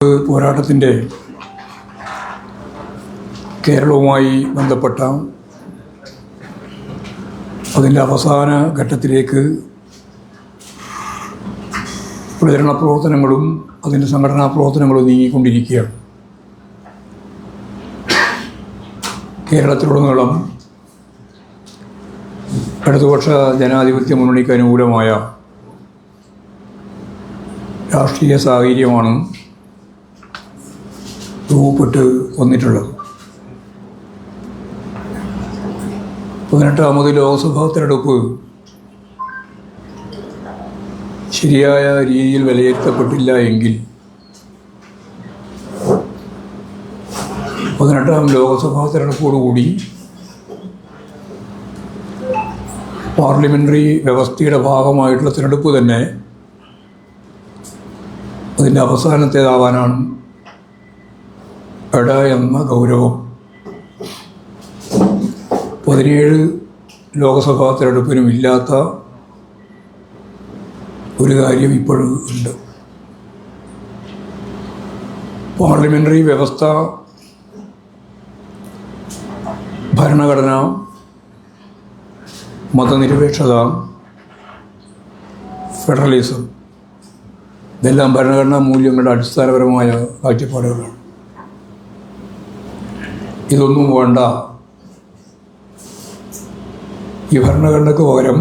പോരാട്ടത്തിൻ്റെ കേരളവുമായി ബന്ധപ്പെട്ട അതിൻ്റെ അവസാന ഘട്ടത്തിലേക്ക് പ്രചരണ പ്രവർത്തനങ്ങളും അതിൻ്റെ സംഘടനാ പ്രവർത്തനങ്ങളും നീങ്ങിക്കൊണ്ടിരിക്കുകയാണ്. കേരളത്തിലുടനീളം ഇടതുപക്ഷ ജനാധിപത്യ മുന്നണിക്ക് അനുകൂലമായ രാഷ്ട്രീയ സാഹചര്യമാണ് രൂപപ്പെട്ട് വന്നിട്ടുള്ളത്. 18ാമത് ലോക്സഭാ തെരഞ്ഞെടുപ്പ് ശരിയായ രീതിയിൽ വിലയിരുത്തപ്പെട്ടില്ല എങ്കിൽ 18ാം ലോക്സഭാ തെരഞ്ഞെടുപ്പോടുകൂടി പാർലമെൻ്ററി വ്യവസ്ഥയുടെ ഭാഗമായിട്ടുള്ള തിരഞ്ഞെടുപ്പ് തന്നെ അതിൻ്റെ അവസാനത്തേതാവാനാണ് എന്ന ഗൗരവം 17 ലോക്സഭാ തെരഞ്ഞെടുപ്പിനും ഇല്ലാത്ത ഒരു കാര്യം ഇപ്പോഴും ഉണ്ട്. പാർലമെൻ്ററി വ്യവസ്ഥ, ഭരണഘടന, മതനിരപേക്ഷത, ഫെഡറലിസം ഇതെല്ലാം ഭരണഘടനാ മൂല്യങ്ങളുടെ അടിസ്ഥാനപരമായ കാഴ്ചപ്പാടുകളാണ്. ഇതൊന്നും വേണ്ട, ഈ ഭരണഘടനയ്ക്ക് പകരം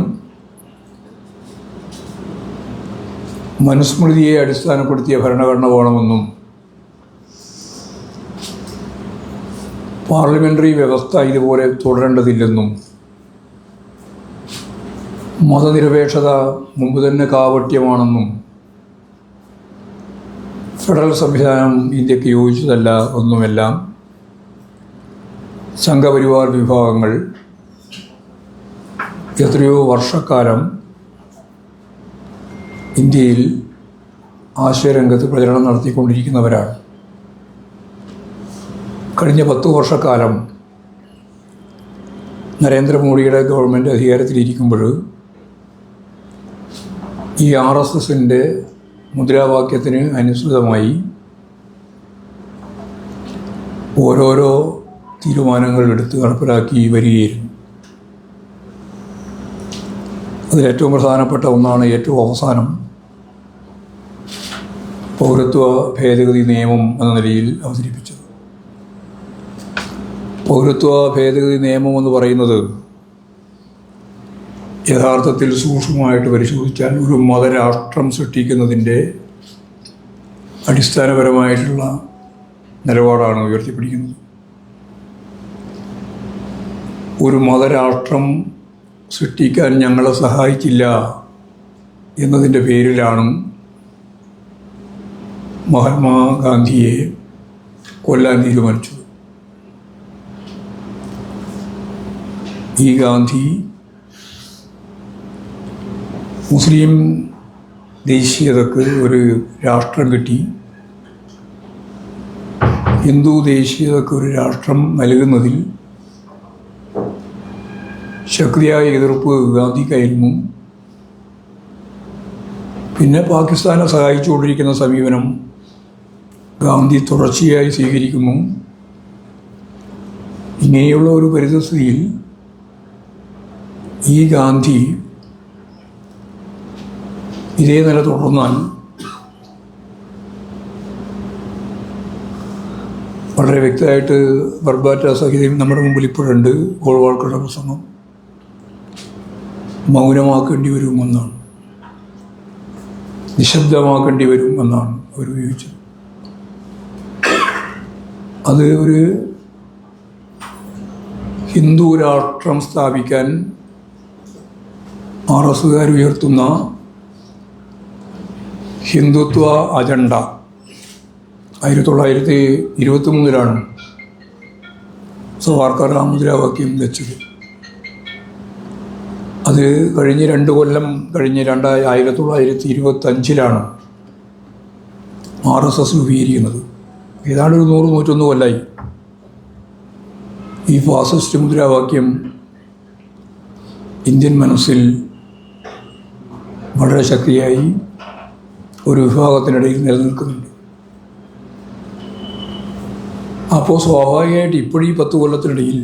മനുസ്മൃതിയെ അടിസ്ഥാനപ്പെടുത്തിയ ഭരണഘടന വേണമെന്നും പാർലമെൻ്ററി വ്യവസ്ഥ ഇതുപോലെ തുടരേണ്ടതില്ലെന്നും മതനിരപേക്ഷത മുമ്പ് തന്നെ കാപട്യമാണെന്നും ഫെഡറൽ സംവിധാനം ഇന്ത്യക്ക് യോജിച്ചതല്ല ഒന്നുമെല്ലാം സംഘപരിവാർ വിഭാഗങ്ങൾ എത്രയോ വർഷക്കാലം ഇന്ത്യയിൽ ആശയരംഗത്ത് പ്രചരണം നടത്തിക്കൊണ്ടിരിക്കുന്നവരാണ്. കഴിഞ്ഞ 10 വർഷക്കാലം നരേന്ദ്രമോദിയുടെ ഗവൺമെൻറ് അധികാരത്തിലിരിക്കുമ്പോൾ ഈ RSSൻ്റെ മുദ്രാവാക്യത്തിന് അനുസൃതമായി ഓരോരോ തീരുമാനങ്ങൾ എടുത്ത് നടപ്പിലാക്കി വരികയായിരുന്നു. അതിലേറ്റവും പ്രധാനപ്പെട്ട ഒന്നാണ് ഏറ്റവും അവസാനം പൗരത്വ ഭേദഗതി നിയമം എന്ന നിലയിൽ അവതരിപ്പിച്ചത്. പൗരത്വ ഭേദഗതി നിയമം എന്ന് പറയുന്നത് യഥാർത്ഥത്തിൽ സൂക്ഷ്മമായിട്ട് പരിശോധിച്ചാൽ ഒരു മതരാഷ്ട്രം സൃഷ്ടിക്കുന്നതിൻ്റെ അടിസ്ഥാനപരമായിട്ടുള്ള നിലപാടാണ് ഉയർത്തിപ്പിടിക്കുന്നത്. ഒരു മതരാഷ്ട്രം സൃഷ്ടിക്കാൻ ഞങ്ങളെ സഹായിച്ചില്ല എന്നതിൻ്റെ പേരിലാണ് മഹാത്മാഗാന്ധിയെ കൊല്ലാൻ തീരുമാനിച്ചത്. ഈ ഗാന്ധി മുസ്ലിം ദേശീയതക്ക് ഒരു രാഷ്ട്രം കിട്ടി, ഹിന്ദു ദേശീയതക്ക് ഒരു രാഷ്ട്രം നൽകുന്നതിൽ ശക്തിയായ എതിർപ്പ് ഗാന്ധിക്കായിരുന്നു. പിന്നെ പാകിസ്ഥാനെ സഹായിച്ചുകൊണ്ടിരിക്കുന്ന സമീപനം ഗാന്ധി തുടർച്ചയായി സ്വീകരിക്കുന്നു. ഇങ്ങനെയുള്ള ഒരു പരിതസ്ഥിതിയിൽ ഈ ഗാന്ധി ഇതേ നില തുടർന്നാൽ വളരെ വ്യക്തമായിട്ട് ബർബാറ്റ സഹിതം നമ്മുടെ മുമ്പിൽ ഇപ്പോഴുണ്ട്. ഗോൾവാൾക്കറുടെ പ്രസംഗം മൗനമാക്കേണ്ടി വരുമെന്നാണ്, നിശബ്ദമാക്കേണ്ടി വരും എന്നാണ് അവർ ഉപയോഗിച്ചത്. അത് ഒരു ഹിന്ദു രാഷ്ട്രം സ്ഥാപിക്കാൻ RSSകാർ ഉയർത്തുന്ന ഹിന്ദുത്വ അജണ്ട 1923 സവാർക്കർ ആ മുദ്രാവാക്യം വെച്ചത്. അത് കഴിഞ്ഞ് 2 കൊല്ലം കഴിഞ്ഞ് 1925 RSS രൂപീകരിക്കുന്നത്. ഏതാണ്ട് ഒരു 100-101 കൊല്ലമായി ഈ ഫാസിസ്റ്റ് മുദ്രാവാക്യം ഇന്ത്യൻ മനസ്സിൽ വളരെ ശക്തിയായി ഒരു വിഭാഗത്തിനിടയിൽ നിലനിൽക്കുന്നുണ്ട്. അപ്പോൾ സ്വാഭാവികമായിട്ട് ഇപ്പോഴീ 10 കൊല്ലത്തിനിടയിൽ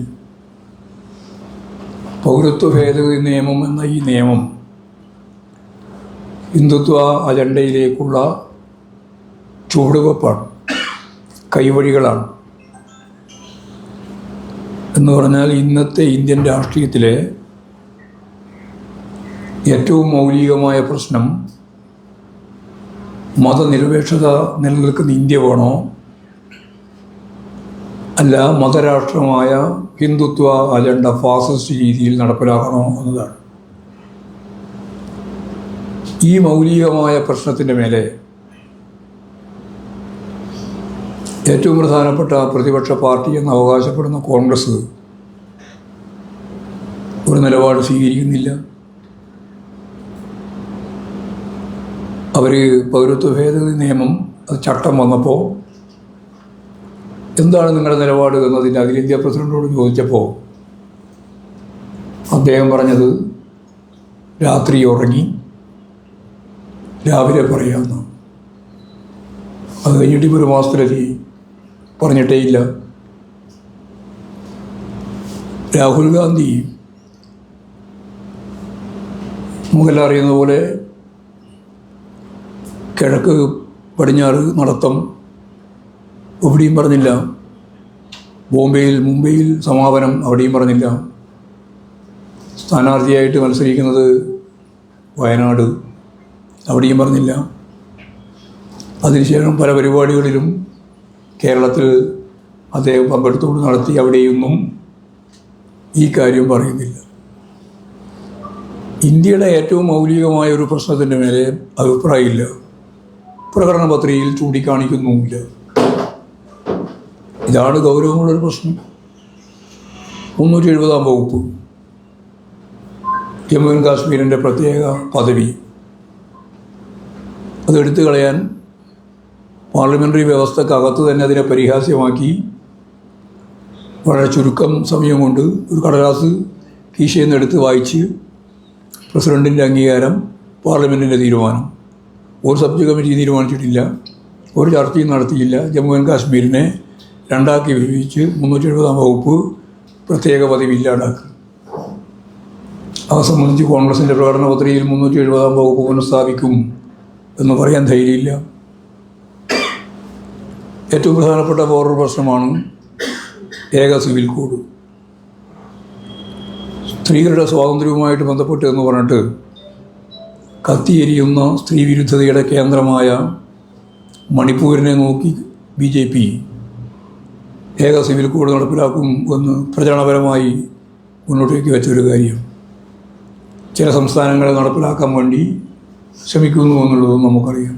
പൗരത്വ ഭേദഗതി നിയമം എന്ന ഈ നിയമം ഹിന്ദുത്വ അജണ്ടയിലേക്കുള്ള ചുവടുവെപ്പാണ്, കൈവഴികളാണ്. എന്ന് പറഞ്ഞാൽ ഇന്നത്തെ ഇന്ത്യൻ രാഷ്ട്രീയത്തിലെ ഏറ്റവും മൗലികമായ പ്രശ്നം മതനിരപേക്ഷത നിലനിൽക്കുന്ന ഇന്ത്യ വേണോ, അല്ല മതരാഷ്ട്രമായ ഹിന്ദുത്വ അജണ്ട ഫാസിസ്റ്റ് രീതിയിൽ നടപ്പിലാക്കണോ എന്നതാണ്. ഈ മൗലികമായ പ്രശ്നത്തിൻ്റെ മേലെ ഏറ്റവും പ്രധാനപ്പെട്ട പ്രതിപക്ഷ പാർട്ടി എന്ന് അവകാശപ്പെടുന്ന കോൺഗ്രസ് ഒരു നിലപാട് സ്വീകരിക്കുന്നില്ല. അവർ പൗരത്വ ഭേദഗതി നിയമം അത് ചട്ടം വന്നപ്പോൾ എന്താണ് നിങ്ങളുടെ നിലപാട് എന്നതിൻ്റെ അഖിലേന്ത്യാ പ്രസിഡന്റിനോട് ചോദിച്ചപ്പോൾ അദ്ദേഹം പറഞ്ഞത് രാത്രി ഉറങ്ങി രാവിലെ പറയാമെന്നാണ്. അത് കഴിഞ്ഞിട്ട് ഇപ്പോൾ 1 മാസത്തിലെത്തി പറഞ്ഞിട്ടേ ഇല്ല. രാഹുൽ ഗാന്ധി നമുക്കെല്ലാം അറിയുന്ന പോലെ കിഴക്ക് പടിഞ്ഞാറ് നടത്തം എവിടെയും പറഞ്ഞില്ല. മുംബൈയിൽ സമാപനം അവിടെയും പറഞ്ഞില്ല. സ്ഥാനാർത്ഥിയായിട്ട് മത്സരിക്കുന്നത് വയനാട്, അവിടെയും പറഞ്ഞില്ല. അതിനുശേഷം പല പരിപാടികളിലും കേരളത്തിൽ അദ്ദേഹം പങ്കെടുത്തുകൊണ്ട് നടത്തി, അവിടെയൊന്നും ഈ കാര്യം പറയുന്നില്ല. ഇന്ത്യയുടെ ഏറ്റവും മൗലികമായ ഒരു പ്രശ്നത്തിൻ്റെ മേലെ അഭിപ്രായമില്ല, പ്രകടന പത്രികയിൽ ചൂണ്ടിക്കാണിക്കുന്നുമില്ല. ഇതാണ് ഗൗരവമുള്ളൊരു പ്രശ്നം. 370-ാം വകുപ്പ്, ജമ്മു ആൻഡ് കാശ്മീരിൻ്റെ പ്രത്യേക പദവി, അത് എടുത്തു കളയാൻ പാർലമെൻ്ററി വ്യവസ്ഥക്കകത്ത് തന്നെ അതിനെ പരിഹാസ്യമാക്കി വളരെ ചുരുക്കം സമയം കൊണ്ട് ഒരു കടലാസ് കീശയിൽ നിന്ന് എടുത്ത് വായിച്ച് പ്രസിഡൻറ്റിൻ്റെ അംഗീകാരം, പാർലമെൻറ്റിൻ്റെ തീരുമാനം. ഒരു സബ്ജക്ട് കമ്മിറ്റി തീരുമാനിച്ചിട്ടില്ല, ഒരു ചർച്ചയും നടത്തിയില്ല. ജമ്മു ആൻഡ് കാശ്മീരിനെ 2ആക്കി വിഭജിച്ച് 370-ാം വകുപ്പ് പ്രത്യേക പദവി ഇല്ലാണ്ടാക്കി. അത് സംബന്ധിച്ച് കോൺഗ്രസിൻ്റെ പ്രകടന പത്രികയിൽ 370-ാം വകുപ്പ് പുനഃസ്ഥാപിക്കും എന്ന് പറയാൻ ധൈര്യമില്ല. ഏറ്റവും പ്രധാനപ്പെട്ട വേറൊരു പ്രശ്നമാണ് ഏക സിവിൽ കോഡ്. സ്ത്രീകളുടെ സ്വാതന്ത്ര്യവുമായിട്ട് ബന്ധപ്പെട്ട് എന്ന് പറഞ്ഞിട്ട് കത്തിയെരിയുന്ന സ്ത്രീവിരുദ്ധതയുടെ കേന്ദ്രമായ മണിപ്പൂരിനെ നോക്കി BJP ഏക സിവിൽ കോഡ് നടപ്പിലാക്കും എന്ന് പ്രചരണപരമായി മുന്നോട്ടേക്ക് വെച്ചൊരു കാര്യം ചില സംസ്ഥാനങ്ങളെ നടപ്പിലാക്കാൻ വേണ്ടി ശ്രമിക്കുന്നു എന്നുള്ളതും നമുക്കറിയാം.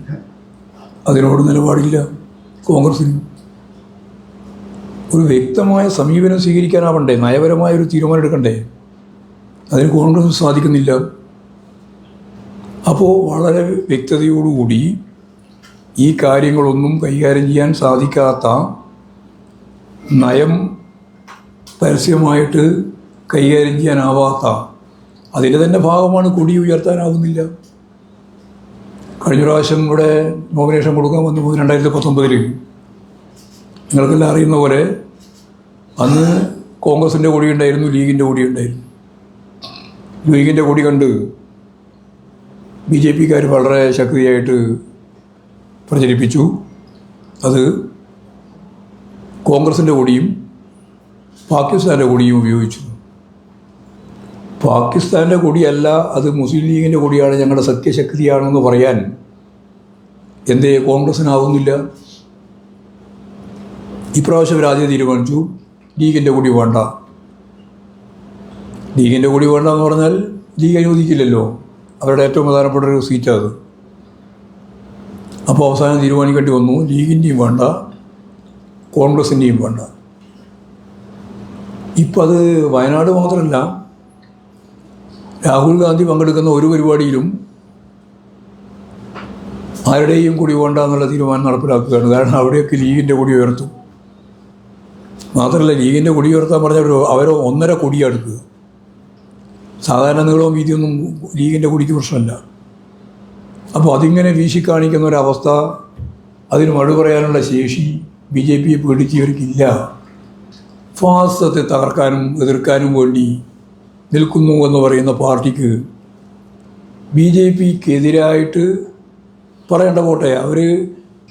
അതിനോട് നിലപാടില്ല കോൺഗ്രസിന്. ഒരു വ്യക്തമായ സമീപനം സ്വീകരിക്കാനാവണ്ടേ, നയപരമായൊരു തീരുമാനം എടുക്കണ്ടേ, അതിന് കോൺഗ്രസ് സാധിക്കുന്നില്ല. അപ്പോൾ വളരെ വ്യക്തതയോടുകൂടി ഈ കാര്യങ്ങളൊന്നും കൈകാര്യം ചെയ്യാൻ സാധിക്കാത്ത, നയം പരസ്യമായിട്ട് കൈകാര്യം ചെയ്യാനാവാത്ത, അതിൻ്റെ തന്നെ ഭാഗമാണ് കൊടി ഉയർത്താനാവുന്നില്ല. കഴിഞ്ഞ പ്രാവശ്യം ഇവിടെ നോമിനേഷൻ കൊടുക്കാൻ വന്നു 2019 നിങ്ങൾക്കെല്ലാം അറിയുന്ന പോലെ അന്ന് കോൺഗ്രസിൻ്റെ കൊടി ഉണ്ടായിരുന്നു, ലീഗിൻ്റെ കൊടി ഉണ്ടായിരുന്നു. ലീഗിൻ്റെ കൊടി കണ്ട് BJPക്കാർ വളരെ ശക്തിയായിട്ട് പ്രചരിപ്പിച്ചു. അത് കോൺഗ്രസിൻ്റെ കൊടിയും പാകിസ്ഥാൻ്റെ കൊടിയും ഉപയോഗിച്ചു. പാകിസ്ഥാൻ്റെ കൊടിയല്ല, അത് മുസ്ലിം ലീഗിൻ്റെ കൊടിയാണ്, ഞങ്ങളുടെ സത്യശക്തിയാണെന്ന് പറയാൻ എന്തേ കോൺഗ്രസ്സിനാവുന്നില്ല? ഇപ്രാവശ്യം ആദ്യം തീരുമാനിച്ചു ലീഗിൻ്റെ കൊടി വേണ്ട. ലീഗിൻ്റെ കൊടി വേണ്ട എന്ന് പറഞ്ഞാൽ ലീഗ് അനുവദിക്കില്ലല്ലോ, അവരുടെ ഏറ്റവും പ്രധാനപ്പെട്ട ഒരു സീറ്റാണ് അത്. അപ്പോൾ അവസാനം തീരുമാനിക്കേണ്ടി വന്നു ലീഗിൻ്റെയും വേണ്ട, കോൺഗ്രസിൻ്റെയും വേണ്ട. ഇപ്പം അത് വയനാട് മാത്രമല്ല, രാഹുൽ ഗാന്ധി പങ്കെടുക്കുന്ന ഒരു പരിപാടിയിലും ആരുടെയും കൊടി വേണ്ട എന്നുള്ള തീരുമാനം നടപ്പിലാക്കുകയാണ്. കാരണം അവിടെയൊക്കെ ലീഗിൻ്റെ കൊടി ഉയർത്തും. മാത്രമല്ല, ലീഗിൻ്റെ കൊടി ഉയർത്താൻ പറഞ്ഞാൽ അവർ 1.5 കൊടിയാണ് എടുക്കുക. സാധാരണ നീളവും വീതിയൊന്നും ലീഗിൻ്റെ കൊടിക്ക് പ്രശ്നമല്ല. അപ്പോൾ അതിങ്ങനെ വീശിക്കാണിക്കുന്ന ഒരവസ്ഥ, അതിന് മഴ പറയാനുള്ള ശേഷി BJPയെ പേടിച്ചവർക്കില്ല. ഫാസിസത്തെ തകർക്കാനും എതിർക്കാനും വേണ്ടി നിൽക്കുന്നു എന്ന് പറയുന്ന പാർട്ടിക്ക് BJPക്കെതിരായിട്ട് പറയേണ്ട പോട്ടെ, അവർ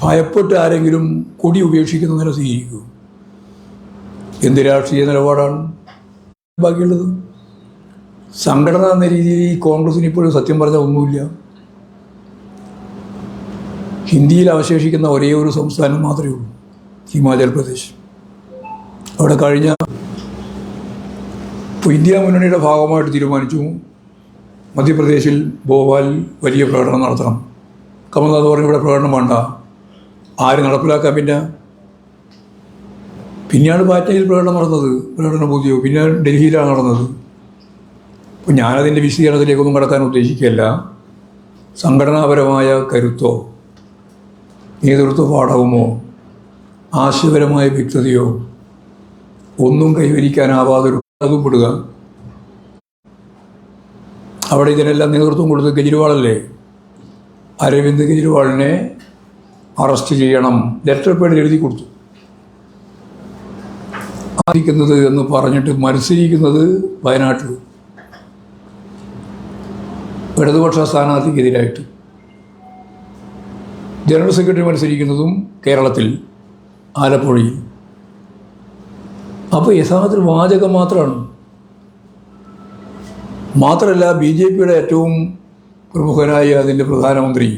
ഭയപ്പെട്ട് ആരെങ്കിലും കൊടി ഉപേക്ഷിക്കുന്നതിനെ സ്വീകരിക്കും. എന്ത് രാഷ്ട്രീയ നിലപാടാണ് ബാക്കിയുള്ളത്? സംഘടന എന്ന രീതിയിൽ ഈ കോൺഗ്രസിന് ഇപ്പോഴും സത്യം പറഞ്ഞാൽ ഒന്നുമില്ല. ഹിന്ദിയിൽ അവശേഷിക്കുന്ന ഒരേ ഒരു സംസ്ഥാനം മാത്രമേ ഉള്ളൂ, ഹിമാചൽ പ്രദേശ്. അവിടെ കഴിഞ്ഞ ഇപ്പോൾ ഇന്ത്യ മുന്നണിയുടെ ഭാഗമായിട്ട് തീരുമാനിച്ചു മധ്യപ്രദേശിൽ ഭോപ്പാലിൽ വലിയ പ്രകടനം നടത്തണം. കമൽനാഥ് പറഞ്ഞു ഇവിടെ പ്രകടനം വേണ്ട, ആര് നടപ്പിലാക്കാൻ? പിന്നെയാണ് പാറ്റ്നയിൽ പ്രകടനം നടന്നത്, പ്രകടന ബോധ്യവും. പിന്നെ ഡൽഹിയിലാണ് നടന്നത്. അപ്പോൾ ഞാനതിൻ്റെ വിശദീകരണത്തിലേക്കൊന്നും കടക്കാൻ ഉദ്ദേശിക്കുകയല്ല. സംഘടനാപരമായ കരുത്തോ നേതൃത്വ പാഠവുമോ ആശയപരമായ വ്യക്തതയോ ഒന്നും കൈവരിക്കാനാവാതൊരു അതും പെടുക. അവിടെ ഇതിനെല്ലാം നേതൃത്വം കൊടുത്ത് കെജ്രിവാളല്ലേ. അരവിന്ദ് കെജ്രിവാളിനെ അറസ്റ്റ് ചെയ്യണം, ലെറ്റർ പേഡിൽ എഴുതി കൊടുത്തു. ആയിരിക്കുന്നത് എന്ന് പറഞ്ഞിട്ട് മത്സരിക്കുന്നത് വയനാട്ടിൽ ഇടതുപക്ഷ സ്ഥാനാർത്ഥിക്കെതിരായിട്ട്. ജനറൽ സെക്രട്ടറി മത്സരിക്കുന്നതും കേരളത്തിൽ ആലപ്പുഴയിൽ. അപ്പോൾ യഥാർത്ഥത്തിൽ വാചകം മാത്രമാണ്. മാത്രമല്ല BJPയുടെ ഏറ്റവും പ്രമുഖനായ അതിൻ്റെ പ്രധാനമന്ത്രി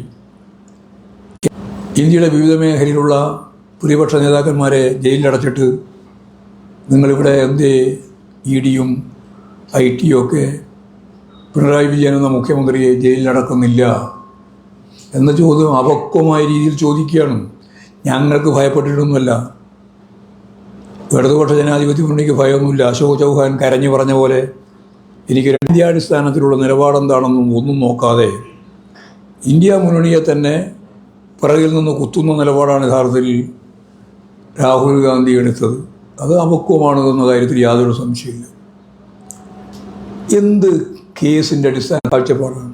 ഇന്ത്യയുടെ വിവിധ മേഖലയിലുള്ള പ്രതിപക്ഷ നേതാക്കന്മാരെ ജയിലിലടച്ചിട്ട് നിങ്ങളിവിടെ എന്തേ EDയും ITയും ഒക്കെ പിണറായി വിജയൻ എന്ന മുഖ്യമന്ത്രിയെ ജയിലിലടക്കുന്നില്ല എന്ന ചോദ്യം അപക്വമായ രീതിയിൽ ചോദിക്കുകയാണ്. ഞങ്ങൾക്ക് ഭയപ്പെട്ടിട്ടൊന്നുമല്ല, ഇടതുപക്ഷ ജനാധിപത്യ മുന്നണിക്ക് ഭയമൊന്നുമില്ല. അശോക് ചൗഹാൻ കരഞ്ഞു പറഞ്ഞ പോലെ എനിക്ക് രാജ്യാടിസ്ഥാനത്തിലുള്ള നിലപാടെന്താണെന്നും ഒന്നും നോക്കാതെ ഇന്ത്യ മുന്നണിയെ തന്നെ പിറകിൽ നിന്ന് കുത്തുന്ന നിലപാടാണ് യഥാർത്ഥത്തിൽ രാഹുൽ ഗാന്ധി എടുത്തത്. അത് അപക്വമാണ് എന്ന കാര്യത്തിൽ യാതൊരു സംശയമില്ല. എന്ത് കേസിൻ്റെ അടിസ്ഥാന കാഴ്ചപ്പാടാണ്?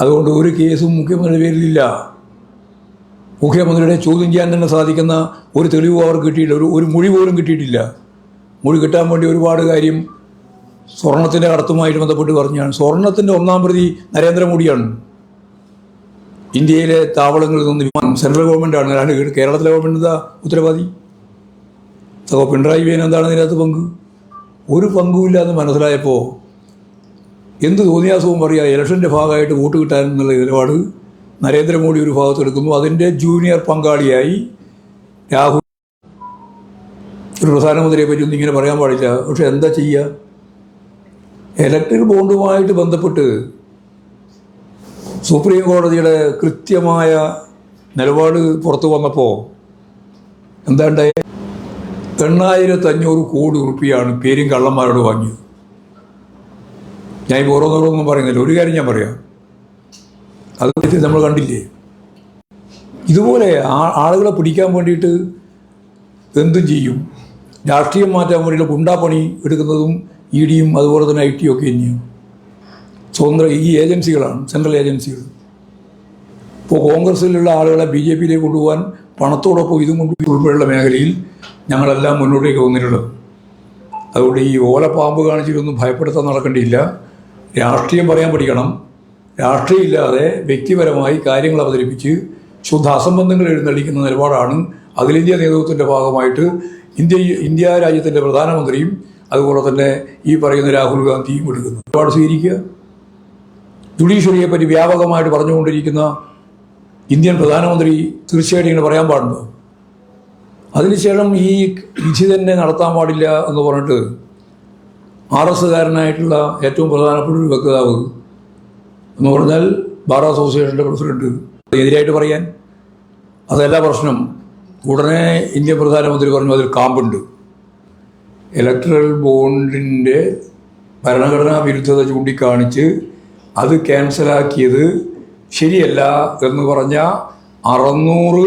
അതുകൊണ്ട് ഒരു കേസും മുഖ്യമന്ത്രിയുടെ പേരിലില്ല. മുഖ്യമന്ത്രിയുടെ ചോദ്യം ചെയ്യാൻ തന്നെ സാധിക്കുന്ന ഒരു തെളിവ് അവർക്ക് കിട്ടിയിട്ടില്ല, ഒരു മൊഴി പോലും കിട്ടിയിട്ടില്ല. മൊഴി കിട്ടാൻ വേണ്ടി ഒരുപാട് കാര്യം സ്വർണത്തിൻ്റെ കടത്തുമായിട്ട് ബന്ധപ്പെട്ട് പറഞ്ഞാണ്. സ്വർണത്തിൻ്റെ ഒന്നാം പ്രതി നരേന്ദ്രമോദിയാണ്. ഇന്ത്യയിലെ താവളങ്ങളിൽ നിന്ന് സെൻട്രൽ ഗവൺമെൻറ്റാണ്, അല്ലാണ്ട് കേരളത്തിലെ ഗവൺമെൻറ് എന്താ ഉത്തരവാദി? അപ്പോൾ പിണറായി വിജയൻ എന്താണ് ഇതിനകത്ത് പങ്ക്? ഒരു പങ്കുമില്ല എന്ന് മനസ്സിലായപ്പോൾ എന്ത് തോന്നിയാസവും പറയുക, ഇലക്ഷൻ്റെ ഭാഗമായിട്ട് വോട്ട് കിട്ടാൻ എന്നുള്ള നിലപാട് നരേന്ദ്രമോദി ഒരു ഭാഗത്തെടുക്കുന്നു. അതിൻ്റെ ജൂനിയർ പങ്കാളിയായി രാഹുൽ. ഒരു പ്രധാനമന്ത്രിയെ പറ്റി ഒന്നും ഇങ്ങനെ പറയാൻ പാടില്ല. പക്ഷെ എന്താ ചെയ്യുക? ഇലക്ട്രിക് ബോണ്ടുമായിട്ട് ബന്ധപ്പെട്ട് സുപ്രീം കോടതിയുടെ കൃത്യമായ നിലപാട് പുറത്തു വന്നപ്പോൾ എന്താ ഉണ്ടായ? 8,500 കോടി റുപ്യയാണ് പേരും കള്ളന്മാരോട് വാങ്ങിയത്. ഞാൻ ഇപ്പോൾ ഓരോന്നോരോന്നും പറയുന്നില്ല, ഒരു കാര്യം ഞാൻ പറയാം. അത് നമ്മൾ കണ്ടില്ലേ? ഇതുപോലെ ആളുകളെ പിടിക്കാൻ വേണ്ടിയിട്ട് എന്തും ചെയ്യും. രാഷ്ട്രീയം മാറ്റാൻ വേണ്ടിയിട്ട് ഗുണ്ടാപ്പണി എടുക്കുന്നതും EDയും അതുപോലെ തന്നെ ITയും ഒക്കെ തന്നെയാണ്. സ്വതന്ത്ര ഈ ഏജൻസികളാണ്, സെൻട്രൽ ഏജൻസികൾ. ഇപ്പോൾ കോൺഗ്രസ്സിലുള്ള ആളുകളെ BJPയിലേക്ക് കൊണ്ടുപോകാൻ പണത്തോടൊപ്പം ഇതും കൊണ്ട് ഉൾപ്പെടെയുള്ള മേഖലയിൽ ഞങ്ങളെല്ലാം മുന്നോട്ടേക്ക് വന്നിട്ടുള്ളത്. അതുകൊണ്ട് ഈ ഓലപ്പാമ്പ് കാണിച്ചിട്ടൊന്നും ഭയപ്പെടുത്താൻ നടക്കേണ്ടിയില്ല. രാഷ്ട്രീയം പറയാൻ പഠിക്കണം. രാഷ്ട്രീയം ഇല്ലാതെ വ്യക്തിപരമായി കാര്യങ്ങൾ അവതരിപ്പിച്ച് ശുദ്ധ അസംബന്ധങ്ങൾ എഴുന്നള്ളിക്കുന്ന നിലപാടാണ് അഖിലേന്ത്യാ നേതൃത്വത്തിൻ്റെ ഭാഗമായിട്ട് ഇന്ത്യ രാജ്യത്തിൻ്റെ പ്രധാനമന്ത്രിയും അതുപോലെ തന്നെ ഈ പറയുന്ന രാഹുൽ ഗാന്ധിയും എടുക്കുന്നത്. നിലപാട് സ്വീകരിക്കുക. ജുഡീഷ്യറിയെ പറ്റി വ്യാപകമായിട്ട് പറഞ്ഞുകൊണ്ടിരിക്കുന്ന ഇന്ത്യൻ പ്രധാനമന്ത്രി തീർച്ചയായിട്ടും ഇങ്ങനെ പറയാൻ പാടുണ്ടോ? അതിനുശേഷം ഈ വിധി തന്നെ നടത്താൻ പാടില്ല എന്ന് പറഞ്ഞിട്ട് RSകാരനായിട്ടുള്ള ഏറ്റവും പ്രധാനപ്പെട്ട ഒരു വക്താവ് എന്ന് പറഞ്ഞാൽ ബാർ അസോസിയേഷൻ്റെ പ്രസിഡന്റ് എതിരായിട്ട് പറയാൻ, അതല്ല പ്രശ്നം. ഉടനെ ഇന്ത്യൻ പ്രധാനമന്ത്രി പറഞ്ഞു അതിൽ കാമ്പുണ്ട്. ഇലക്ട്രൽ ബോണ്ടിൻ്റെ ഭരണഘടനാ വിരുദ്ധത ചൂണ്ടിക്കാണിച്ച് അത് ക്യാൻസലാക്കിയത് ശരിയല്ല എന്ന് പറഞ്ഞ 600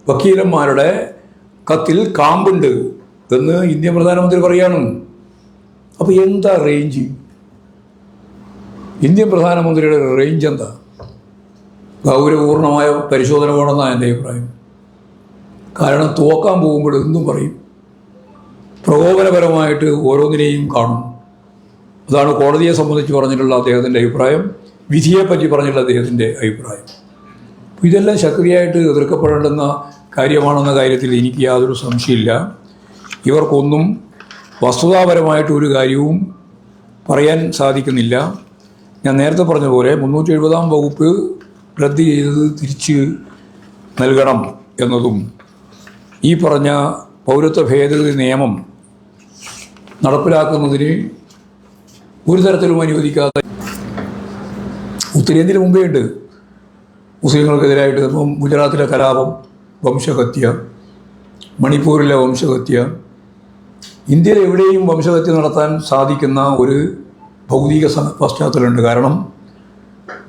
വക്കീലന്മാരുടെ കത്തിൽ കാമ്പുണ്ട് എന്ന് ഇന്ത്യൻ പ്രധാനമന്ത്രി പറയാണ്. അപ്പോൾ എന്താ റേഞ്ച്? ഇന്ത്യൻ പ്രധാനമന്ത്രിയുടെ റേഞ്ച് എന്താ? ഗൗരവപൂർണമായ പരിശോധന വേണമെന്നാണ് എൻ്റെ അഭിപ്രായം. കാരണം തോക്കാൻ പോകുമ്പോൾ എന്തും പറയും, പ്രകോപനപരമായിട്ട് ഓരോന്നിനെയും കാണും. അതാണ് കോടതിയെ സംബന്ധിച്ച് പറഞ്ഞിട്ടുള്ള അദ്ദേഹത്തിൻ്റെ അഭിപ്രായം, വിധിയെപ്പറ്റി പറഞ്ഞിട്ടുള്ള അദ്ദേഹത്തിൻ്റെ അഭിപ്രായം. ഇതെല്ലാം ശക്തിയായിട്ട് എതിർക്കപ്പെടേണ്ടുന്ന കാര്യമാണെന്ന കാര്യത്തിൽ എനിക്ക് യാതൊരു സംശയമില്ല. ഇവർക്കൊന്നും വസ്തുതാപരമായിട്ട് ഒരു കാര്യവും പറയാൻ സാധിക്കുന്നില്ല. ഞാൻ നേരത്തെ പറഞ്ഞ പോലെ 370 വകുപ്പ് റദ്ദ് ചെയ്തത് തിരിച്ച് നൽകണം എന്നതും ഈ പറഞ്ഞ പൗരത്വ ഭേദഗതി നിയമം നടപ്പിലാക്കുന്നതിന് ഒരു തരത്തിലും അനുവദിക്കാത്ത ഉത്തരേന്ത്യയിൽ മുമ്പേ ഉണ്ട് മുസ്ലിങ്ങൾക്കെതിരായിട്ട്. ഇപ്പം ഗുജറാത്തിലെ കലാപം, വംശഹത്യ, മണിപ്പൂരിലെ വംശഹത്യ, ഇന്ത്യയിൽ എവിടെയും വംശഹത്യ നടത്താൻ സാധിക്കുന്ന ഒരു ഭൗതിക പശ്ചാത്തലമുണ്ട്. കാരണം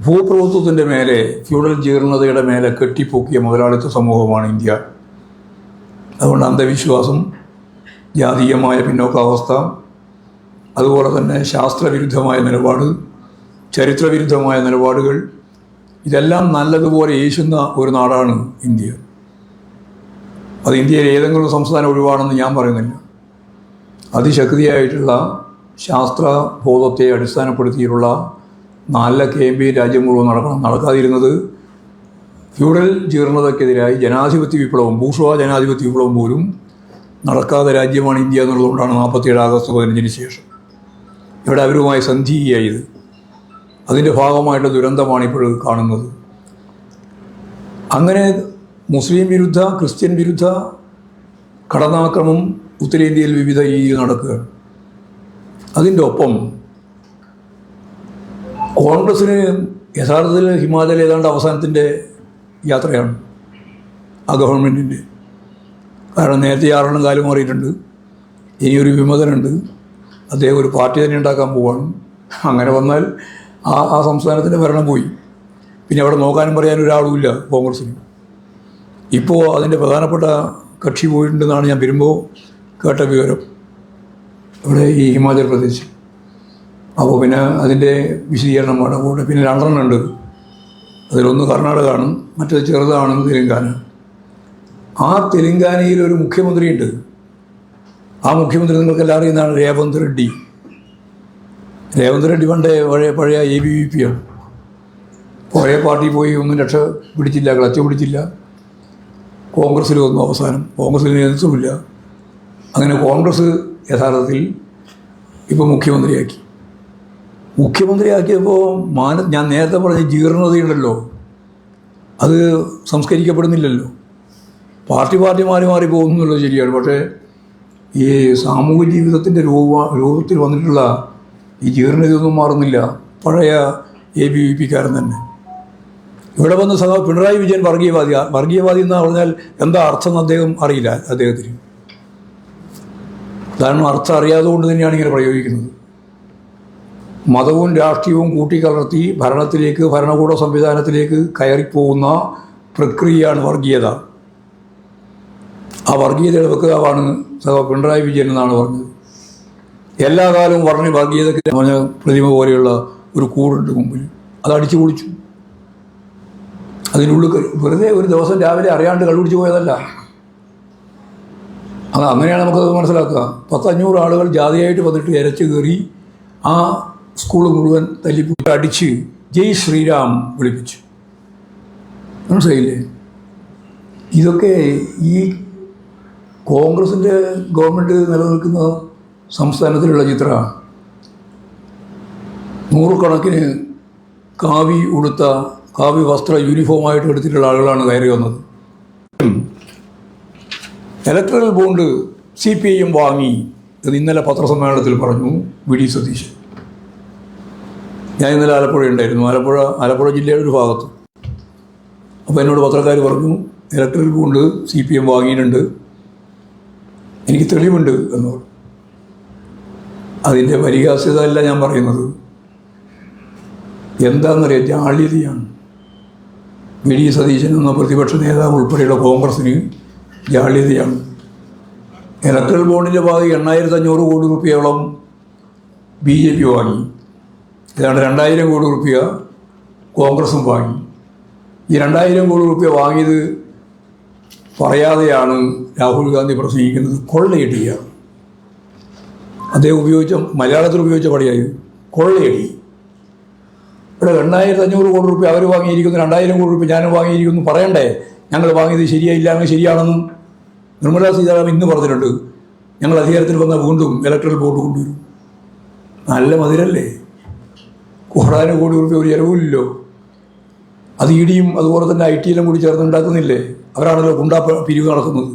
ഭൂപ്രഭുത്വത്തിൻ്റെ മേലെ, ഫ്യൂഡൽ ജീർണതയുടെ മേലെ കെട്ടിപ്പൊക്കിയ മുതലാളിത്ത സമൂഹമാണ് ഇന്ത്യ. അതുകൊണ്ട് അന്ധവിശ്വാസം, ജാതീയമായ പിന്നോക്കാവസ്ഥ, അതുപോലെ തന്നെ ശാസ്ത്രവിരുദ്ധമായ നിലപാട്, ചരിത്രവിരുദ്ധമായ നിലപാടുകൾ, ഇതെല്ലാം നല്ലതുപോലെ യേശുന്ന ഒരു നാടാണ് ഇന്ത്യ. അത് ഇന്ത്യയിൽ ഏതെങ്കിലും സംസ്ഥാനം ഒഴിവാണെന്ന് ഞാൻ പറയുന്നില്ല. അതിശക്തിയായിട്ടുള്ള ശാസ്ത്രബോധത്തെ അടിസ്ഥാനപ്പെടുത്തിയിട്ടുള്ള നല്ല ക്യാമ്പയിൻ രാജ്യം മുഴുവൻ നടക്കാതിരുന്നത് ഫ്യൂഡൽ ജീർണതയ്ക്കെതിരായി ജനാധിപത്യ വിപ്ലവം, ബൂർഷ്വാ ജനാധിപത്യ വിപ്ലവം പോലും നടക്കാത്ത രാജ്യമാണ് ഇന്ത്യ എന്നുള്ളതുകൊണ്ടാണ് 47 ആഗസ്റ്റ് 15 ശേഷം ഇവിടെ അവരുമായി സന്ധിയായത്. അതിൻ്റെ ഭാഗമായിട്ട് ദുരന്തമാണ് ഇപ്പോൾ കാണുന്നത്. അങ്ങനെ മുസ്ലിം വിരുദ്ധ, ക്രിസ്ത്യൻ വിരുദ്ധ കടന്നാക്രമം ഉത്തരേന്ത്യയിൽ വിവിധ രീതിയിൽ നടക്കുകയാണ്. അതിൻ്റെ ഒപ്പം കോൺഗ്രസ്സിന് യഥാർത്ഥത്തിൽ ഹിമാചൽ ഏതാണ്ട് അവസാനത്തിൻ്റെ യാത്രയാണ് ആ ഗവൺമെൻറ്റിൻ്റെ. കാരണം നേരത്തെ 6 കാലം മാറിയിട്ടുണ്ട്, ഇനിയൊരു വിമതനുണ്ട്, അദ്ദേഹം ഒരു പാർട്ടി തന്നെ ഉണ്ടാക്കാൻ പോവാണ്. അങ്ങനെ വന്നാൽ ആ സംസ്ഥാനത്തിൻ്റെ ഭരണം പോയി. പിന്നെ അവിടെ നോക്കാനും പറയാനും ഒരാളുമില്ല കോൺഗ്രസ്സിന്. ഇപ്പോൾ അതിൻ്റെ പ്രധാനപ്പെട്ട കക്ഷി പോയിട്ടുണ്ടെന്നാണ് ഞാൻ വരുമ്പോൾ കേട്ട വിവരം, ഇവിടെ ഈ ഹിമാചൽ പ്രദേശ്. അപ്പോൾ പിന്നെ അതിൻ്റെ വിശദീകരണം വേണം. കൂടെ പിന്നെ 2 ഉണ്ട്. അതിലൊന്ന് കർണാടകമാണ്, മറ്റേത് ചെറുതാണ് തെലുങ്കാന. ആ തെലുങ്കാനയിൽ ഒരു മുഖ്യമന്ത്രിയുണ്ട്. ആ മുഖ്യമന്ത്രി നിങ്ങൾക്ക് എല്ലാവരും അറിയുന്നതാണ് രേവന്ത് റെഡ്ഡി. രേവന്ത് റെഡ്ഡി പഴയ ABVP ആണ്. കുറേ പാർട്ടി പോയി ഒന്നും രക്ഷ പിടിച്ചില്ല, ക്ലച്ച് പിടിച്ചില്ല. കോൺഗ്രസ്സിൽ വന്നു അവസാനം. കോൺഗ്രസ്സിൽ നേതൃത്വമില്ല. അങ്ങനെ കോൺഗ്രസ് യഥാർത്ഥത്തിൽ ഇപ്പോൾ മുഖ്യമന്ത്രിയാക്കിയപ്പോൾ ഞാൻ നേരത്തെ പറഞ്ഞ ജീർണതയുണ്ടല്ലോ, അത് സംസ്കരിക്കപ്പെടുന്നില്ലല്ലോ. പാർട്ടി മാറി പോകുന്നുള്ളത് ശരിയാണ്. പക്ഷേ ഈ സാമൂഹ്യ ജീവിതത്തിൻ്റെ രൂപത്തിൽ വന്നിട്ടുള്ള ഈ ജീർണതയൊന്നും മാറുന്നില്ല. പഴയ ABVP-കാരൻ തന്നെ ഇവിടെ വന്ന് പിണറായി വിജയൻ വർഗീയവാദി എന്ന് പറഞ്ഞാൽ എന്താ അർത്ഥം അദ്ദേഹം അറിയില്ല. അദ്ദേഹത്തിന് കാരണം അർത്ഥം അറിയാതെ കൊണ്ട് തന്നെയാണ് ഇങ്ങനെ പ്രയോഗിക്കുന്നത്. മതവും രാഷ്ട്രീയവും കൂട്ടിക്കലർത്തി ഭരണകൂട സംവിധാനത്തിലേക്ക് കയറിപ്പോകുന്ന പ്രക്രിയയാണ് വർഗീയത. ആ വർഗീയതയുടെ വക്താവാണ് പിണറായി വിജയൻ എന്നാണ് പറഞ്ഞത്. എല്ലാ കാലവും വർഗീയതയ്ക്ക് പറഞ്ഞ പ്രതിമ പോലെയുള്ള ഒരു കൂടുണ്ട് മുമ്പിൽ, അത് അടിച്ചു പൊളിച്ചു. അതിനുള്ളിൽ വെറുതെ ഒരു ദിവസം രാവിലെ അറിയാണ്ട് കള്ളുപിടിച്ച് പോയതല്ല. അങ്ങനെയാണ് നമുക്കത് മനസ്സിലാക്കുക. 500 ആളുകൾ ജാതിയായിട്ട് വന്നിട്ട് ഇരച്ച് കയറി ആ സ്കൂൾ മുഴുവൻ തല്ലിപ്പിട്ട് അടിച്ച് ജയ് ശ്രീരാം വിളിപ്പിച്ചു. മനസ്സിലായില്ലേ? ഇതൊക്കെ ഈ കോൺഗ്രസിൻ്റെ ഗവൺമെൻറ് നിലനിൽക്കുന്ന സംസ്ഥാനത്തിലുള്ള ചിത്രമാണ്. 100 കണക്കിന് കാവി വസ്ത്ര യൂണിഫോമായിട്ട് എടുത്തിട്ടുള്ള ആളുകളാണ് കയറി വന്നത്. ഇലക്ട്രൽ ബോണ്ട് CPIM വാങ്ങി എന്ന് ഇന്നലെ പത്രസമ്മേളനത്തിൽ പറഞ്ഞു VD സതീശൻ. ഞാൻ ഇന്നലെ ആലപ്പുഴ ഉണ്ടായിരുന്നു, ആലപ്പുഴ ജില്ലയുടെ ഒരു ഭാഗത്ത്. അപ്പോൾ എന്നോട് പത്രക്കാർ പറഞ്ഞു ഇലക്ട്രൽ ബോണ്ട് CPIM വാങ്ങിയിട്ടുണ്ട്, എനിക്ക് തെളിവുണ്ട് എന്ന് പറഞ്ഞു. അതിൻ്റെ പരിഹാസ്യത അല്ല ഞാൻ പറയുന്നത്, എന്താണെന്നറിയാം, ജാള്യതയാണ്. VD സതീശൻ എന്ന പ്രതിപക്ഷ നേതാവ് ഉൾപ്പെടെയുള്ള കോൺഗ്രസ്സിന് ജാള്യതയാണ്. ഇലക്ട്രൽ ബോണ്ടിൻ്റെ ഭാഗം 8,500 കോടി രൂപയോളം BJP വാങ്ങി. ഏതാണ്ട് 2,000 കോടി രൂപ കോൺഗ്രസും വാങ്ങി. ഈ 2,000 കോടി രൂപ വാങ്ങിയത് പറയാതെയാണ് രാഹുൽ ഗാന്ധി പ്രസംഗിക്കുന്നത്. കൊള്ളയടിയ അദ്ദേഹം ഉപയോഗിച്ച മലയാളത്തിൽ ഉപയോഗിച്ച പടിയായി കൊള്ളയടി. ഇവിടെ 8,500 കോടി രൂപ അവർ വാങ്ങിയിരിക്കുന്നു, 2,000 കോടി രൂപ ഞാനും വാങ്ങിയിരിക്കുന്നു പറയണ്ടേ? ഞങ്ങൾ വാങ്ങിയത് ശരിയായില്ല, അങ്ങനെ ശരിയാണെന്നും നിർമ്മലാ സീതാരാമൻ ഇന്ന് പറഞ്ഞിട്ടുണ്ട്. ഞങ്ങൾ അധികാരത്തിൽ വന്നാൽ വീണ്ടും ഇലക്ട്രൽ ബോർഡ് കൊണ്ടുവരും. നല്ല മതിരല്ലേ? കോടാനുകോടി രൂപ ഒരു ചിലവില്ലല്ലോ. അത് ഇടിയും അതുപോലെ തന്നെ IT എല്ലാം കൂടി ചേർന്നുണ്ടാക്കുന്നില്ലേ? അവരാണല്ലോ ഗുണ്ടാ പിരിവ് നടക്കുന്നത്.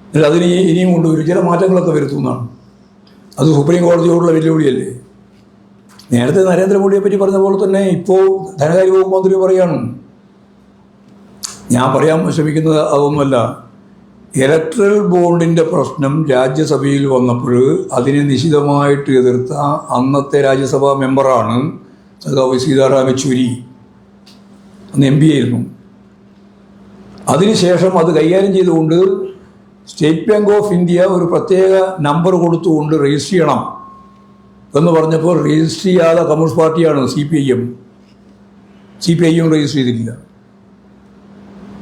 എന്നിട്ട് അതിന് ഇനിയും കൊണ്ടുവരും, ചില മാറ്റങ്ങളൊക്കെ വരുത്തുന്നതാണ്. അത് സുപ്രീം കോടതിയോടുള്ള വെല്ലുവിളിയല്ലേ? നേരത്തെ നരേന്ദ്രമോദിയെ പറ്റി പറഞ്ഞ പോലെ തന്നെ ഇപ്പോൾ ധനകാര്യ വകുപ്പ് മന്ത്രി പറയാണ്, ഞാൻ പറയാൻ ശ്രമിക്കുന്നത് അതൊന്നുമല്ല, ഇലക്ട്രൽ ബോണ്ടിൻ്റെ പ്രശ്നം രാജ്യസഭയിൽ വന്നപ്പോൾ അതിനെ നിശിതമായിട്ട് എതിർത്ത അന്നത്തെ രാജ്യസഭാ മെമ്പറാണ് സഖാവ് സീതാറാം യെച്ചൂരി. അന്ന് MP ആയിരുന്നു. അതിനുശേഷം അത് കൈകാര്യം ചെയ്തുകൊണ്ട് സ്റ്റേറ്റ് ബാങ്ക് ഓഫ് ഇന്ത്യ ഒരു പ്രത്യേക നമ്പർ കൊടുത്തുകൊണ്ട് രജിസ്റ്റർ ചെയ്യണം എന്ന് പറഞ്ഞപ്പോൾ രജിസ്റ്റർ ചെയ്യാതെ കമ്മ്യൂണിസ്റ്റ് പാർട്ടിയാണ് CPIM രജിസ്റ്റർ ചെയ്തിട്ടില്ല.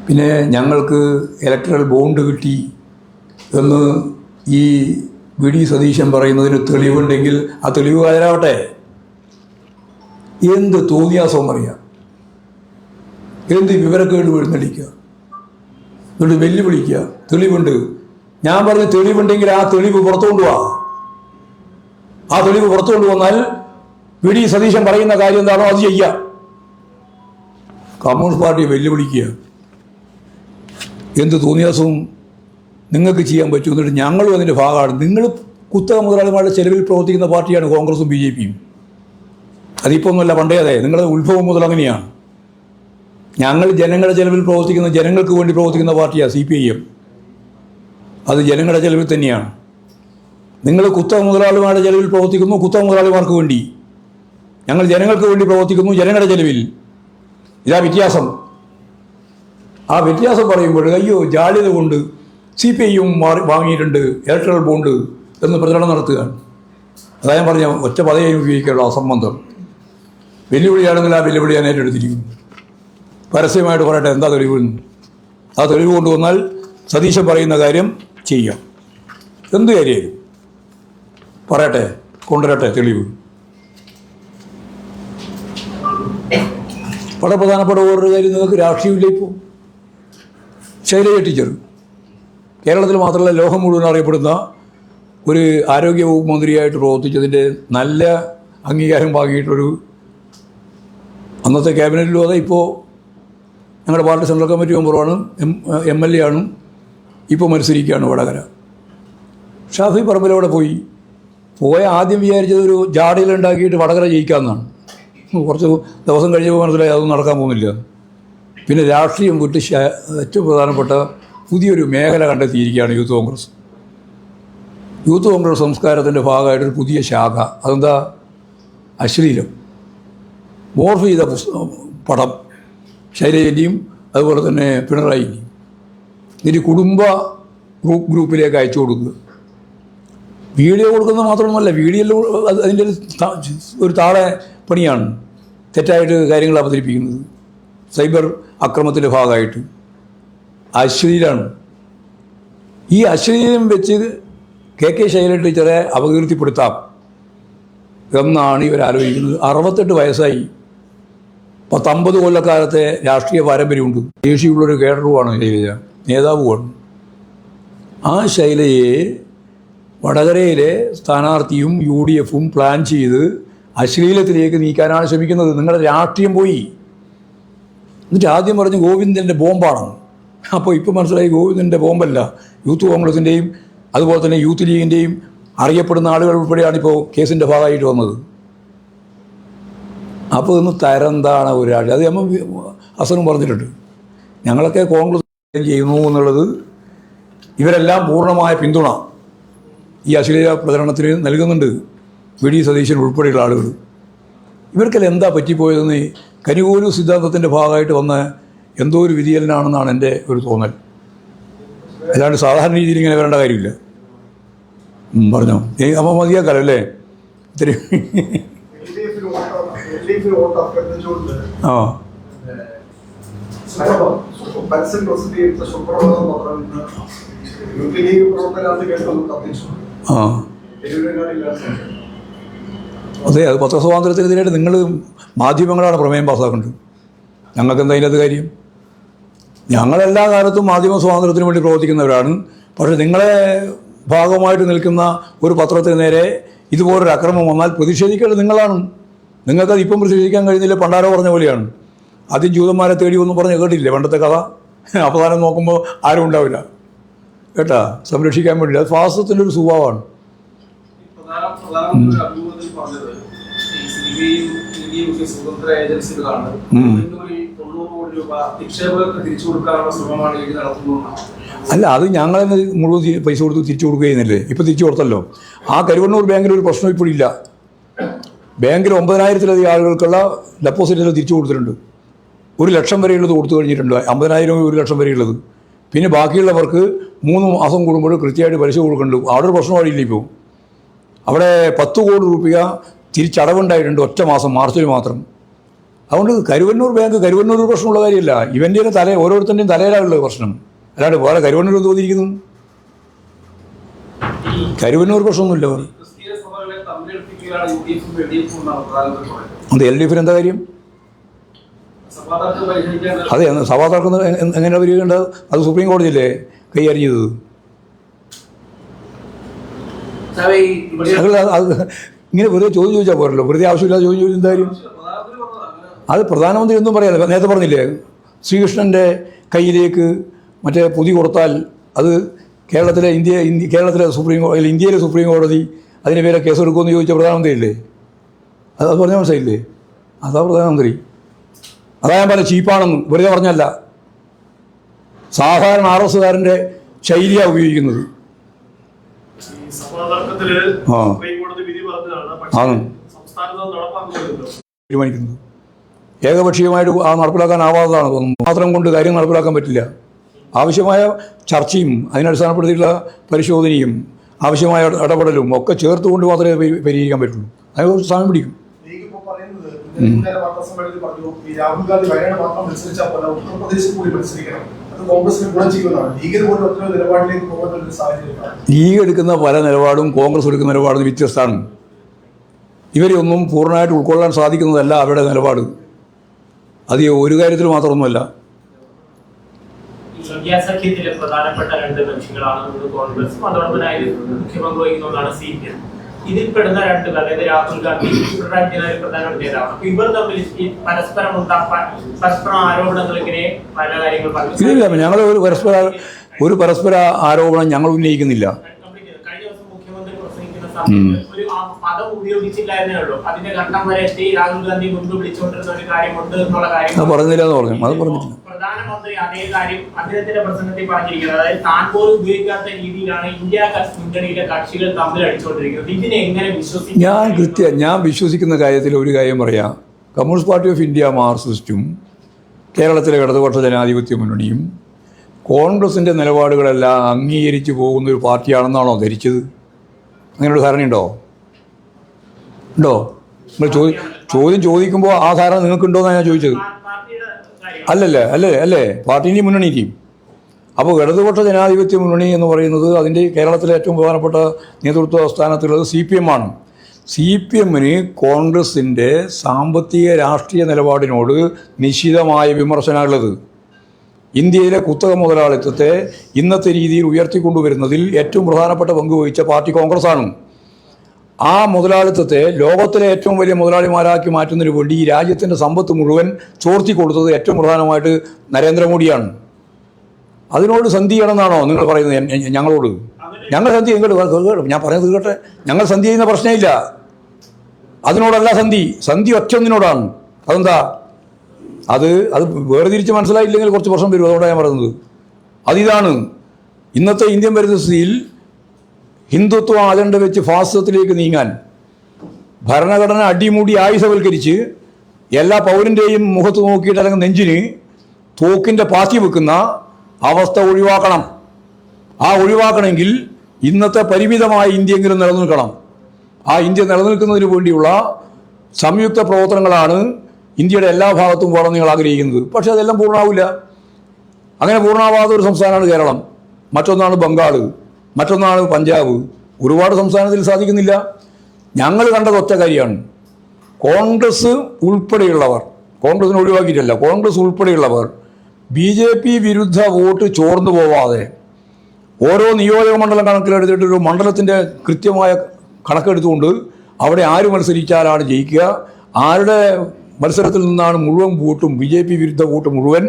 പിന്നെ ഞങ്ങൾക്ക് ഇലക്ട്രൽ ബോണ്ട് കിട്ടി എന്ന് ഈ VD സതീശൻ പറയുന്നതിന് തെളിവുണ്ടെങ്കിൽ ആ തെളിവ് ഹാജരാവട്ടെ. എന്ത് തോന്നിയാസം പറയാം, എന്ത് വിവരക്കേട് വീഴ്ന്നടിക്കുക, എന്നിട്ട് വെല്ലുവിളിക്കുക. തെളിവുണ്ട്, ഞാൻ പറഞ്ഞ തെളിവുണ്ടെങ്കിൽ ആ തെളിവ് പുറത്തു കൊണ്ടുപോവാ. ആ തെളിവ് പുറത്തു കൊണ്ടുവന്നാൽ VD സതീശൻ പറയുന്ന കാര്യം എന്താണോ അത് ചെയ്യുക. കമ്മ്യൂണിസ്റ്റ് പാർട്ടിയെ വെല്ലുവിളിക്കുക. എന്ത് തോന്നിയാസവും നിങ്ങൾക്ക് ചെയ്യാൻ പറ്റും. എന്നിട്ട് ഞങ്ങളും അതിൻ്റെ ഭാഗമാണ്. നിങ്ങൾ കുത്തക മുതലാളിമാരുടെ ചെലവിൽ പ്രവർത്തിക്കുന്ന പാർട്ടിയാണ് കോൺഗ്രസും BJPയും. അതിപ്പോൾ ഒന്നുമല്ല, പണ്ടേ അതെ. നിങ്ങളുടെ ഉത്ഭവം മുതൽ അങ്ങനെയാണ്. ഞങ്ങൾ ജനങ്ങളുടെ ചെലവിൽ പ്രവർത്തിക്കുന്ന, ജനങ്ങൾക്ക് വേണ്ടി പ്രവർത്തിക്കുന്ന പാർട്ടിയാണ് CPIM. അത് ജനങ്ങളുടെ ചെലവിൽ തന്നെയാണ്. നിങ്ങൾ കുത്തക മുതലാളിമാരുടെ ചെലവിൽ പ്രവർത്തിക്കുന്നു, കുത്തക മുതലാളിമാർക്ക് വേണ്ടി. ഞങ്ങൾ ജനങ്ങൾക്ക് വേണ്ടി പ്രവർത്തിക്കുന്നു, ജനങ്ങളുടെ ചെലവിൽ. ഇതാ വ്യത്യാസം. ആ വ്യത്യാസം പറയുമ്പോൾ അയ്യോ ജാള്യത കൊണ്ട് CPIM വാങ്ങിയിട്ടുണ്ട് ഇലക്ട്രൽ ബോണ്ട് എന്ന് പ്രചരണം നടത്തുകയാണ്. അതാ ഞാൻ പറഞ്ഞ ഒറ്റ പദവിയും ഉപയോഗിക്കാനുള്ള അസംബന്ധം. വെല്ലുവിളിയാണെങ്കിൽ ആ വെല്ലുവിളി ഞാൻ ഏറ്റെടുത്തിരിക്കുന്നു. പരസ്യമായിട്ട് പറയട്ടെ എന്താ തെളിവെന്ന്. ആ തെളിവ് കൊണ്ടുവന്നാൽ സതീശൻ പറയുന്ന കാര്യം ചെയ്യാം. എന്ത് കാര്യമായാലും പറയട്ടെ, കൊണ്ടുവരട്ടെ തെളിവ്. വളരെ പ്രധാനപ്പെട്ട വേറൊരു കാര്യം, നിങ്ങൾക്ക് രാഷ്ട്രീയമില്ല. ഇപ്പോൾ ശൈലജ ടീച്ചർ കേരളത്തിൽ മാത്രമല്ല ലോകം മുഴുവൻ അറിയപ്പെടുന്ന ഒരു ആരോഗ്യ വകുപ്പ് മന്ത്രിയായിട്ട് പ്രവർത്തിച്ചതിൻ്റെ നല്ല അംഗീകാരം വാങ്ങിയിട്ടൊരു അന്നത്തെ ക്യാബിനറ്റിലും അതെ, ഇപ്പോൾ ഞങ്ങളുടെ പാർട്ടി സെൻട്രൽ കമ്മിറ്റി മെമ്പറുമാണ്, MLA ആണ്, ഇപ്പോൾ മത്സരിക്കുകയാണ് വടകര. ഷാഫി പറമ്പിലവിടെ പോയ ആദ്യം വിചാരിച്ചത് ഒരു ജാടിയിലുണ്ടാക്കിയിട്ട് വടകര ജയിക്കാമെന്നാണ്. കുറച്ച് ദിവസം കഴിഞ്ഞപ്പോൾ മനസ്സിലായി അതൊന്നും നടക്കാൻ പോകുന്നില്ല. പിന്നെ രാഷ്ട്രീയം വിട്ട് ഏറ്റവും പ്രധാനപ്പെട്ട പുതിയൊരു മേഖല കണ്ടെത്തിയിരിക്കുകയാണ് യൂത്ത് കോൺഗ്രസ്. യൂത്ത് കോൺഗ്രസ് സംസ്കാരത്തിൻ്റെ ഭാഗമായിട്ടൊരു പുതിയ ശാഖ. അതെന്താ? അശ്ലീലം. മോർഫ് ചെയ്ത പടം ശൈലജൻ്റെയും അതുപോലെ തന്നെ പിണറായിൻ്റെയും എന്നിട്ട് കുടുംബ ഗ്രൂപ്പിലേക്ക് അയച്ചു കൊടുക്കുക. വീഡിയോ കൊടുക്കുന്നത് മാത്രമൊന്നുമല്ല, വീഡിയോയിൽ അതിൻ്റെ ഒരു താഴെ പണിയാണ് തെറ്റായിട്ട് കാര്യങ്ങൾ അവതരിപ്പിക്കുന്നത്. സൈബർ അക്രമത്തിൻ്റെ ഭാഗമായിട്ട് അശ്ലീലാണ്. ഈ അശ്ലീലം വെച്ച് KK ശൈലജ ടീച്ചറെ അപകീർത്തിപ്പെടുത്താം എന്നാണ് ഇവർ ആലോചിക്കുന്നത്. 68 വയസ്സായി, 50 കൊല്ലക്കാലത്തെ രാഷ്ട്രീയ പാരമ്പര്യമുണ്ട്. ശേഷിയുള്ളൊരു കേഡറുമാണ് ശൈലജ, നേതാവുമാണ്. ആ ശൈലജയെ വടകരയിലെ സ്ഥാനാർത്ഥിയും UDFും പ്ലാൻ ചെയ്ത് അശ്ലീലത്തിലേക്ക് നീക്കാനാണ് ശ്രമിക്കുന്നത്. നിങ്ങളുടെ രാഷ്ട്രീയം പോയി. എന്നിട്ട് ആദ്യം പറഞ്ഞ് ഗോവിന്ദൻ്റെ ബോംബാണ്. അപ്പോൾ ഇപ്പോൾ മനസ്സിലായി ഗോവിന്ദൻ്റെ ബോംബല്ല, യൂത്ത് കോൺഗ്രസിൻ്റെയും അതുപോലെ തന്നെ യൂത്ത് ലീഗിൻ്റെയും അറിയപ്പെടുന്ന ആളുകൾ ഉൾപ്പെടെയാണ് ഇപ്പോൾ കേസിൻ്റെ ഭാഗമായിട്ട് വന്നത്. അപ്പോൾ ഇന്ന് തരംതാണ് ഒരു രാഷ്ട്രീയം. അത് നമ്മൾ ഹസനും പറഞ്ഞിട്ടുണ്ട്. ഞങ്ങളൊക്കെ കോൺഗ്രസ് ചെയ്യുന്നു എന്നുള്ളത് ഇവരെല്ലാം പൂർണ്ണമായ പിന്തുണ ഈ അശ്ലീല പ്രചരണത്തിന് നൽകുന്നുണ്ട്. VD സതീശൻ ഉൾപ്പെടെയുള്ള ആളുകൾ. ഇവർക്കെല്ലാം എന്താ പറ്റിപ്പോയതെന്ന് കനികോലു സിദ്ധാന്തത്തിൻ്റെ ഭാഗമായിട്ട് വന്ന എന്തോ ഒരു വിധിയലിനാണെന്നാണ് എൻ്റെ ഒരു തോന്നൽ. അല്ലാണ്ട് സാധാരണ രീതിയിൽ ഇങ്ങനെ വരേണ്ട കാര്യമില്ല. പറഞ്ഞോ, അപ്പോൾ മതിയാക്കാലോ അല്ലേ? ഇത്രയും ആ പരസ്യം പ്രസിദ്ധീകരിച്ച സുപ്രഭാതം പത്രം യൂത്ത് ലീഗ് പ്രവർത്തകരാണ് കേട്ടത് കത്തിച്ചു. അതെ, അത് പത്രസ്വാതന്ത്ര്യത്തിനെതിരായിട്ട് നിങ്ങൾ മാധ്യമങ്ങളാണ് പ്രമേയം പാസ്സാക്കേണ്ടത്. ഞങ്ങൾക്ക് എന്താ അതിനകത്ത് കാര്യം? ഞങ്ങളെല്ലാ കാലത്തും മാധ്യമ സ്വാതന്ത്ര്യത്തിന് വേണ്ടി പ്രവർത്തിക്കുന്നവരാണ്. പക്ഷേ നിങ്ങളെ ഭാഗമായിട്ട് നിൽക്കുന്ന ഒരു പത്രത്തിന് നേരെ ഇതുപോലൊരു അക്രമം വന്നാൽ പ്രതിഷേധിക്കേണ്ടത് നിങ്ങളാണ്. നിങ്ങൾക്കത് ഇപ്പം പ്രതിഷേധിക്കാൻ കഴിയുന്നില്ല. പണ്ടാരോ പറഞ്ഞ പോലെയാണ്, ആദ്യം ജൂതന്മാരെ തേടി ഒന്നും പറഞ്ഞ് കേട്ടില്ലേ പണ്ടത്തെ കഥ? അവസാനം നോക്കുമ്പോൾ ആരും ഉണ്ടാവില്ല കേട്ടാ, സംരക്ഷിക്കാൻ വേണ്ടി. അത് ഫാസിസത്തിൻ്റെ ഒരു സ്വഭാവമാണ്. സ്വതന്ത്ര ഏജൻസികളാണ് 90 കോടി രൂപ നിക്ഷേപകർക്ക് തിരിച്ചു കൊടുക്കാനുള്ള ശ്രമമാണ് ലീഗ് നടത്തുന്നത്. അല്ല, അത് ഞങ്ങൾ തന്നെ മുഴുവൻ പൈസ കൊടുത്ത് തിരിച്ചു കൊടുക്കുകയെന്നല്ലേ. ഇപ്പം തിരിച്ചു കൊടുത്തല്ലോ. ആ കരുവണ്ണൂർ ബാങ്കിൽ ഒരു പ്രശ്നം ഇപ്പോഴില്ല. ബാങ്കിൽ 9,000-ലധികം ആളുകൾക്കുള്ള ഡെപ്പോസിറ്റുകൾ തിരിച്ചു കൊടുത്തിട്ടുണ്ട്. 1,00,000 വരെയുള്ളത് കൊടുത്തു കഴിഞ്ഞിട്ടുണ്ട്. 50,000 1,00,000 വരെയുള്ളത്. പിന്നെ ബാക്കിയുള്ളവർക്ക് 3 മാസം കൂടുമ്പോൾ കൃത്യമായിട്ട് പലിശ കൊടുക്കുന്നുണ്ട്. അവിടെ ഒരു പ്രശ്നം വഴിയില്ല. ഇപ്പോൾ അവിടെ 10 കോടി രൂപ തിരിച്ചടവുണ്ടായിട്ടുണ്ട് ഒറ്റ മാസം, മാർച്ചിൽ മാത്രം. അതുകൊണ്ട് കരുവന്നൂർ ബാങ്ക് കരുവന്നൂർ പ്രശ്നമുള്ള കാര്യമല്ല. ഇവൻ്റെയും ഓരോരുത്തരുടെയും തലയിലാണുള്ളത് പ്രശ്നം. അല്ലാണ്ട് വേറെ കരുവന്നൂർ തോന്നിയിരിക്കുന്നു. കരുവന്നൂർ പ്രശ്നമൊന്നുമില്ല. വേറെ അത് LDF എന്താ കാര്യം? അതെ, സഭാ തർക്കം എങ്ങനെ പരിഹരിക്കേണ്ടത്? അത് സുപ്രീം കോടതിയല്ലേ കൈകാര്യം ചെയ്തത്. അത് ഇങ്ങനെ വെറുതെ ചോദ്യം ചോദിച്ചാൽ പോരല്ലോ. വെറുതെ ആവശ്യമില്ലാതെ ചോദ്യം ചോദിച്ചാൽ എന്താ കാര്യം? അത് പ്രധാനമന്ത്രി ഒന്നും പറയാതെ നേരത്തെ പറഞ്ഞില്ലേ, ശ്രീകൃഷ്ണൻ്റെ കയ്യിലേക്ക് മറ്റേ പൊതി കൊടുത്താൽ അത് കേരളത്തിലെ സുപ്രീം കോടതി, ഇന്ത്യയിലെ സുപ്രീം കോടതി അതിന് പേരെ കേസെടുക്കുമെന്ന് ചോദിച്ച പ്രധാനമന്ത്രിയല്ലേ? അത് പറഞ്ഞാൽ മനസ്സിലായില്ലേ? അതാ പ്രധാനമന്ത്രി. അതാ ഞാൻ പറഞ്ഞ ചീപ്പാണെന്ന് വെറുതെ പറഞ്ഞല്ല. സാധാരണ RSകാരൻ്റെ ശൈലിയാണ് ഉപയോഗിക്കുന്നത്. ആണ് തീരുമാനിക്കുന്നത്. ഏകപക്ഷീയമായിട്ട് നടപ്പിലാക്കാനാവാത്തതാണ് തോന്നുന്നു. മാത്രം കൊണ്ട് കാര്യം നടപ്പിലാക്കാൻ പറ്റില്ല. ആവശ്യമായ ചർച്ചയും അതിനടിസ്ഥാനപ്പെടുത്തിയിട്ടുള്ള പരിശോധനയും ആവശ്യമായ ഇടപെടലും ഒക്കെ ചേർത്തുകൊണ്ട് മാത്രമേ പരിഹരിക്കാൻ പറ്റുള്ളൂ. അതിനെ കുറച്ച് സമയം പിടിക്കും. രാഹുൽ ഗാന്ധി വയനാട് മാത്രം മത്സരിച്ചാൽ പോലെ ഉത്തർപ്രദേശിൽ കൂടി മത്സരിക്കണം. അത് കോൺഗ്രസിന് ഗുണം ചെയ്യുന്നതാണ്. ലീഗിന് പോലും ഒറ്റ നിലപാടിലേക്ക് പോകുന്ന ഒരു സാഹചര്യമാണ്. ലീഗ് എടുക്കുന്ന പല നിലപാടും കോൺഗ്രസ് എടുക്കുന്ന നിലപാടും വ്യത്യസ്തമാണ്. ഇവരെയൊന്നും പൂർണ്ണമായിട്ട് ഉൾക്കൊള്ളാൻ സാധിക്കുന്നതല്ല അവരുടെ നിലപാട്. അത് ഒരു കാര്യത്തിൽ മാത്രമൊന്നുമല്ല. ഇന്ത്യ സഖ്യത്തിലെ പ്രധാനപ്പെട്ട 2 കക്ഷികളാണ് കോൺഗ്രസും അതോടൊപ്പം മുഖ്യ പങ്ക് വഹിക്കുന്നതാണ് CPM. ഇതിൽപ്പെടുന്ന 2 പേർ, അതായത് രാഹുൽ ഗാന്ധി, പിണറായി പ്രധാനമന്ത്രി നേതാവാണ്. അപ്പൊ ഇവർ തമ്മിൽ പരസ്പരം ആരോപണങ്ങൾ ഇങ്ങനെ പല കാര്യങ്ങൾ പറഞ്ഞു. ഞങ്ങൾ ഒരു പരസ്പര ആരോപണം ഞങ്ങൾ ഉന്നയിക്കുന്നില്ല. കഴിഞ്ഞ ദിവസം മുഖ്യമന്ത്രി പ്രസംഗിക്കുന്ന സമയത്ത് ഒരു പദം ഉപയോഗിച്ചില്ലായിരുന്നേ ഉള്ളൂ. അതിന്റെ ഘട്ടം വരെ എത്തി രാഹുൽ ഗാന്ധി മുൻപ് വിളിച്ചുകൊണ്ടിരുന്ന ഒരു കാര്യമുണ്ട് എന്നുള്ള കാര്യം പറഞ്ഞില്ല എന്ന് പറഞ്ഞു. അത് പറഞ്ഞിട്ടില്ല. പ്രധാനമന്ത്രി അതേ കാര്യം അദ്ദേഹത്തിന്റെ പ്രസംഗത്തിൽ പറഞ്ഞിരിക്കുന്നത്. അതായത് താൻ പോലും ഉപയോഗിക്കാത്ത രീതിയിലാണ് ഇന്ത്യ മുന്നണിയിലെ കക്ഷികൾ തമ്മിൽ അടിച്ചുകൊണ്ടിരിക്കുന്നത്. ഇതിനെ എങ്ങനെ വിശ്വസിക്കും? ഞാൻ വിശ്വസിക്കുന്ന കാര്യത്തിൽ ഒരു കാര്യം പറയാം. കമ്മ്യൂണിസ്റ്റ് പാർട്ടി ഓഫ് ഇന്ത്യ മാർക്സിസ്റ്റും കേരളത്തിലെ ഇടതുപക്ഷ ജനാധിപത്യ മുന്നണിയും കോൺഗ്രസിൻ്റെ നിലപാടുകളെല്ലാം അംഗീകരിച്ചു പോകുന്ന ഒരു പാർട്ടിയാണെന്നാണോ ധരിച്ചത്? അങ്ങനെയൊരു ധാരണയുണ്ടോ? ഉണ്ടോ? നിങ്ങൾ ചോദ്യം ചോദിക്കുമ്പോൾ ആ ധാരണ നിങ്ങൾക്കുണ്ടോയെന്നാണ് ഞാൻ ചോദിച്ചത്. അല്ലേ പാർട്ടിൻ്റെയും മുന്നണിൻ്റെയും. അപ്പോൾ ഇടതുപക്ഷ ജനാധിപത്യ മുന്നണി എന്ന് പറയുന്നത് അതിൻ്റെ കേരളത്തിലെ ഏറ്റവും പ്രധാനപ്പെട്ട നേതൃത്വ സ്ഥാനത്തുള്ളത് CPM ആണ്. CPMന് കോൺഗ്രസിൻ്റെ സാമ്പത്തിക രാഷ്ട്രീയ നിലപാടിനോട് നിശ്ചിതമായ വിമർശനമുള്ളത്. ഇന്ത്യയിലെ കുത്തക മുതലാളിത്തത്തെ ഇന്നത്തെ രീതിയിൽ ഉയർത്തിക്കൊണ്ടുവരുന്നതിൽ ഏറ്റവും പ്രധാനപ്പെട്ട പങ്ക് വഹിച്ച പാർട്ടി കോൺഗ്രസ്സാണ്. ആ മുതലാളിത്തത്തെ ലോകത്തിലെ ഏറ്റവും വലിയ മുതലാളിമാരാക്കി മാറ്റുന്നതിന് വേണ്ടി ഈ രാജ്യത്തിൻ്റെ സമ്പത്ത് മുഴുവൻ ചോർത്തി കൊടുത്തത് ഏറ്റവും പ്രധാനമായിട്ട് നരേന്ദ്രമോദിയാണ്. അതിനോട് സന്ധി ചെയ്യണമെന്നാണോ നിങ്ങൾ പറയുന്നത് ഞങ്ങളോട്? ഞങ്ങൾ സന്ധി ഞാൻ പറയുന്നത് കേട്ടെ. ഞങ്ങൾ സന്ധി ചെയ്യുന്ന പ്രശ്നമില്ല. അതിനോടല്ല സന്ധി ഒറ്റൊന്നിനോടാണ്. അതെന്താ? അത് വേർതിരിച്ച് മനസ്സിലായില്ലെങ്കിൽ കുറച്ച് പ്രശ്നം വരും. അതുകൊണ്ടാണ് ഞാൻ പറയുന്നത്. അതിതാണ് ഇന്നത്തെ ഇന്ത്യൻ പരിസ്ഥിതിയിൽ ഹിന്ദുത്വ അജണ്ട വെച്ച് ഫാസിസത്തിലേക്ക് നീങ്ങാൻ ഭരണഘടന അടിമുടി ആയുധവൽക്കരിച്ച് എല്ലാ പൗരൻ്റെയും മുഖത്ത് നോക്കിയിട്ട് അല്ലെങ്കിൽ നെഞ്ചിന് തോക്കിൻ്റെ പാത്തി വെക്കുന്ന അവസ്ഥ ഒഴിവാക്കണം. ആ ഒഴിവാക്കണമെങ്കിൽ ഇന്നത്തെ പരിമിതമായ ഇന്ത്യയെങ്കിലും നിലനിൽക്കണം. ആ ഇന്ത്യ നിലനിൽക്കുന്നതിന് വേണ്ടിയുള്ള സംയുക്ത പ്രവർത്തനങ്ങളാണ് ഇന്ത്യയുടെ എല്ലാ ഭാഗത്തും വേണം നിങ്ങൾ ആഗ്രഹിക്കുന്നത്. പക്ഷേ അതെല്ലാം പൂർണ്ണമാവില്ല. അങ്ങനെ പൂർണ്ണമാവാത്ത ഒരു സംസ്ഥാനമാണ് കേരളം, മറ്റൊന്നാണ് ബംഗാൾ, മറ്റൊന്നാണ് പഞ്ചാബ്. ഒരുപാട് സംസ്ഥാനത്തിൽ സാധിക്കുന്നില്ല. ഞങ്ങൾ കണ്ടത് ഒറ്റ കാര്യമാണ്, കോൺഗ്രസ് ഉൾപ്പെടെയുള്ളവർ, കോൺഗ്രസിനെ ഒഴിവാക്കിയിട്ടല്ല, കോൺഗ്രസ് ഉൾപ്പെടെയുള്ളവർ BJP വിരുദ്ധ വോട്ട് ചോർന്നു പോവാതെ ഓരോ നിയോജക മണ്ഡലം കണക്കിലെടുത്തിട്ട് ഒരു മണ്ഡലത്തിൻ്റെ കൃത്യമായ കണക്കെടുത്തുകൊണ്ട് അവിടെ ആര് മത്സരിച്ചാലാണ് ജയിക്കുക, ആരുടെ മത്സരത്തിൽ നിന്നാണ് മുഴുവൻ വോട്ടും BJP വിരുദ്ധ വോട്ട് മുഴുവൻ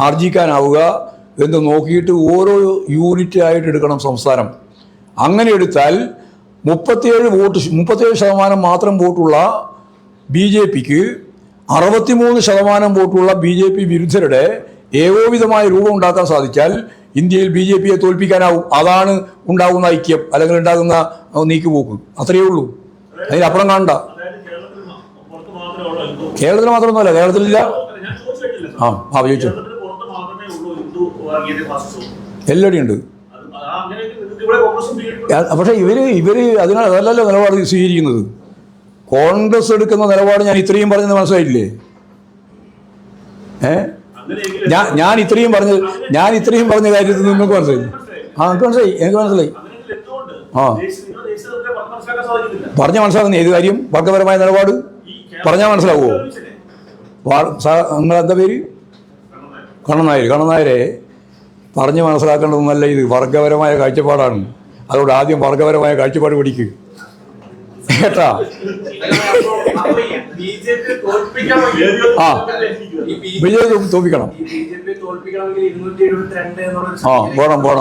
ആർജിക്കാനാവുക എന്ന് നോക്കിയിട്ട് ഓരോ യൂണിറ്റ് ആയിട്ട് എടുക്കണം സംസ്ഥാനം. അങ്ങനെ എടുത്താൽ 37% മാത്രം വോട്ടുള്ള BJPക്ക് 63% വോട്ടുള്ള BJP വിരുദ്ധരുടെ ഏകോപിതമായ രൂപം ഉണ്ടാക്കാൻ സാധിച്ചാൽ ഇന്ത്യയിൽ BJPയെ തോൽപ്പിക്കാനാവും. അതാണ് ഉണ്ടാകുന്ന ഐക്യം, അല്ലെങ്കിൽ ഉണ്ടാകുന്ന നീക്കുപോക്ക്. അത്രയേ ഉള്ളൂ, അതിനപ്പുറം കാണണ്ട. കേരളത്തിൽ മാത്രമൊന്നുമല്ല, കേരളത്തിലില്ല. ചോദിച്ചു, എല്ലാവരും ഉണ്ട്. പക്ഷേ ഇവര് അതല്ലല്ലോ നിലപാട് സ്വീകരിക്കുന്നത്. കോൺഗ്രസ് എടുക്കുന്ന നിലപാട് ഞാൻ ഇത്രയും പറഞ്ഞത് മനസ്സിലായില്ലേ? ഞാൻ ഇത്രയും പറഞ്ഞ കാര്യത്തിൽ നിങ്ങൾക്ക് മനസ്സിലായി? എനിക്ക് മനസ്സിലായി. പറഞ്ഞാൽ മനസ്സിലാകുന്ന ഏത് കാര്യം? വർഗപരമായ നിലപാട് പറഞ്ഞാൽ മനസ്സിലാവുമോ? നിങ്ങളെന്താ പേര്? കണ്ണനായരെ പറഞ്ഞ് മനസ്സിലാക്കേണ്ടതൊന്നല്ല, ഇത് വർഗപരമായ കാഴ്ചപ്പാടാണ്. അതുകൊണ്ട് ആദ്യം വർഗപരമായ കാഴ്ചപ്പാട് പഠിക്കുക കേട്ടാ. BJP തോൽപ്പിക്കണം.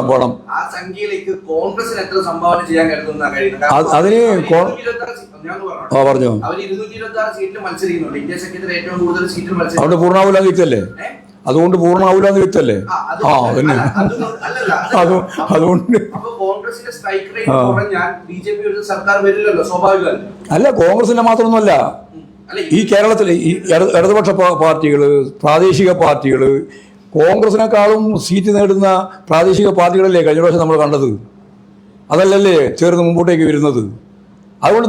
പോണം. അതിന് പറഞ്ഞു അവിടെ പൂർണ്ണാവൂലാന്ന് വ്യക്തല്ലേ? അതുകൊണ്ട് പൂർണ്ണാവൂലാന്ന് വ്യക്തല്ലേ? പിന്നെ അതുകൊണ്ട് അല്ല, കോൺഗ്രസിന്റെ മാത്രമൊന്നുമല്ല, ഈ കേരളത്തിലെ ഈ ഇടതുപക്ഷ പാർട്ടികൾ, പ്രാദേശിക പാർട്ടികൾ, കോൺഗ്രസിനേക്കാളും സീറ്റ് നേടുന്ന പ്രാദേശിക പാർട്ടികളല്ലേ കഴിഞ്ഞ പ്രാവശ്യം നമ്മൾ കണ്ടത്? അതല്ലല്ലേ ചേർന്ന് മുമ്പോട്ടേക്ക് വരുന്നത്? അതുകൊണ്ട്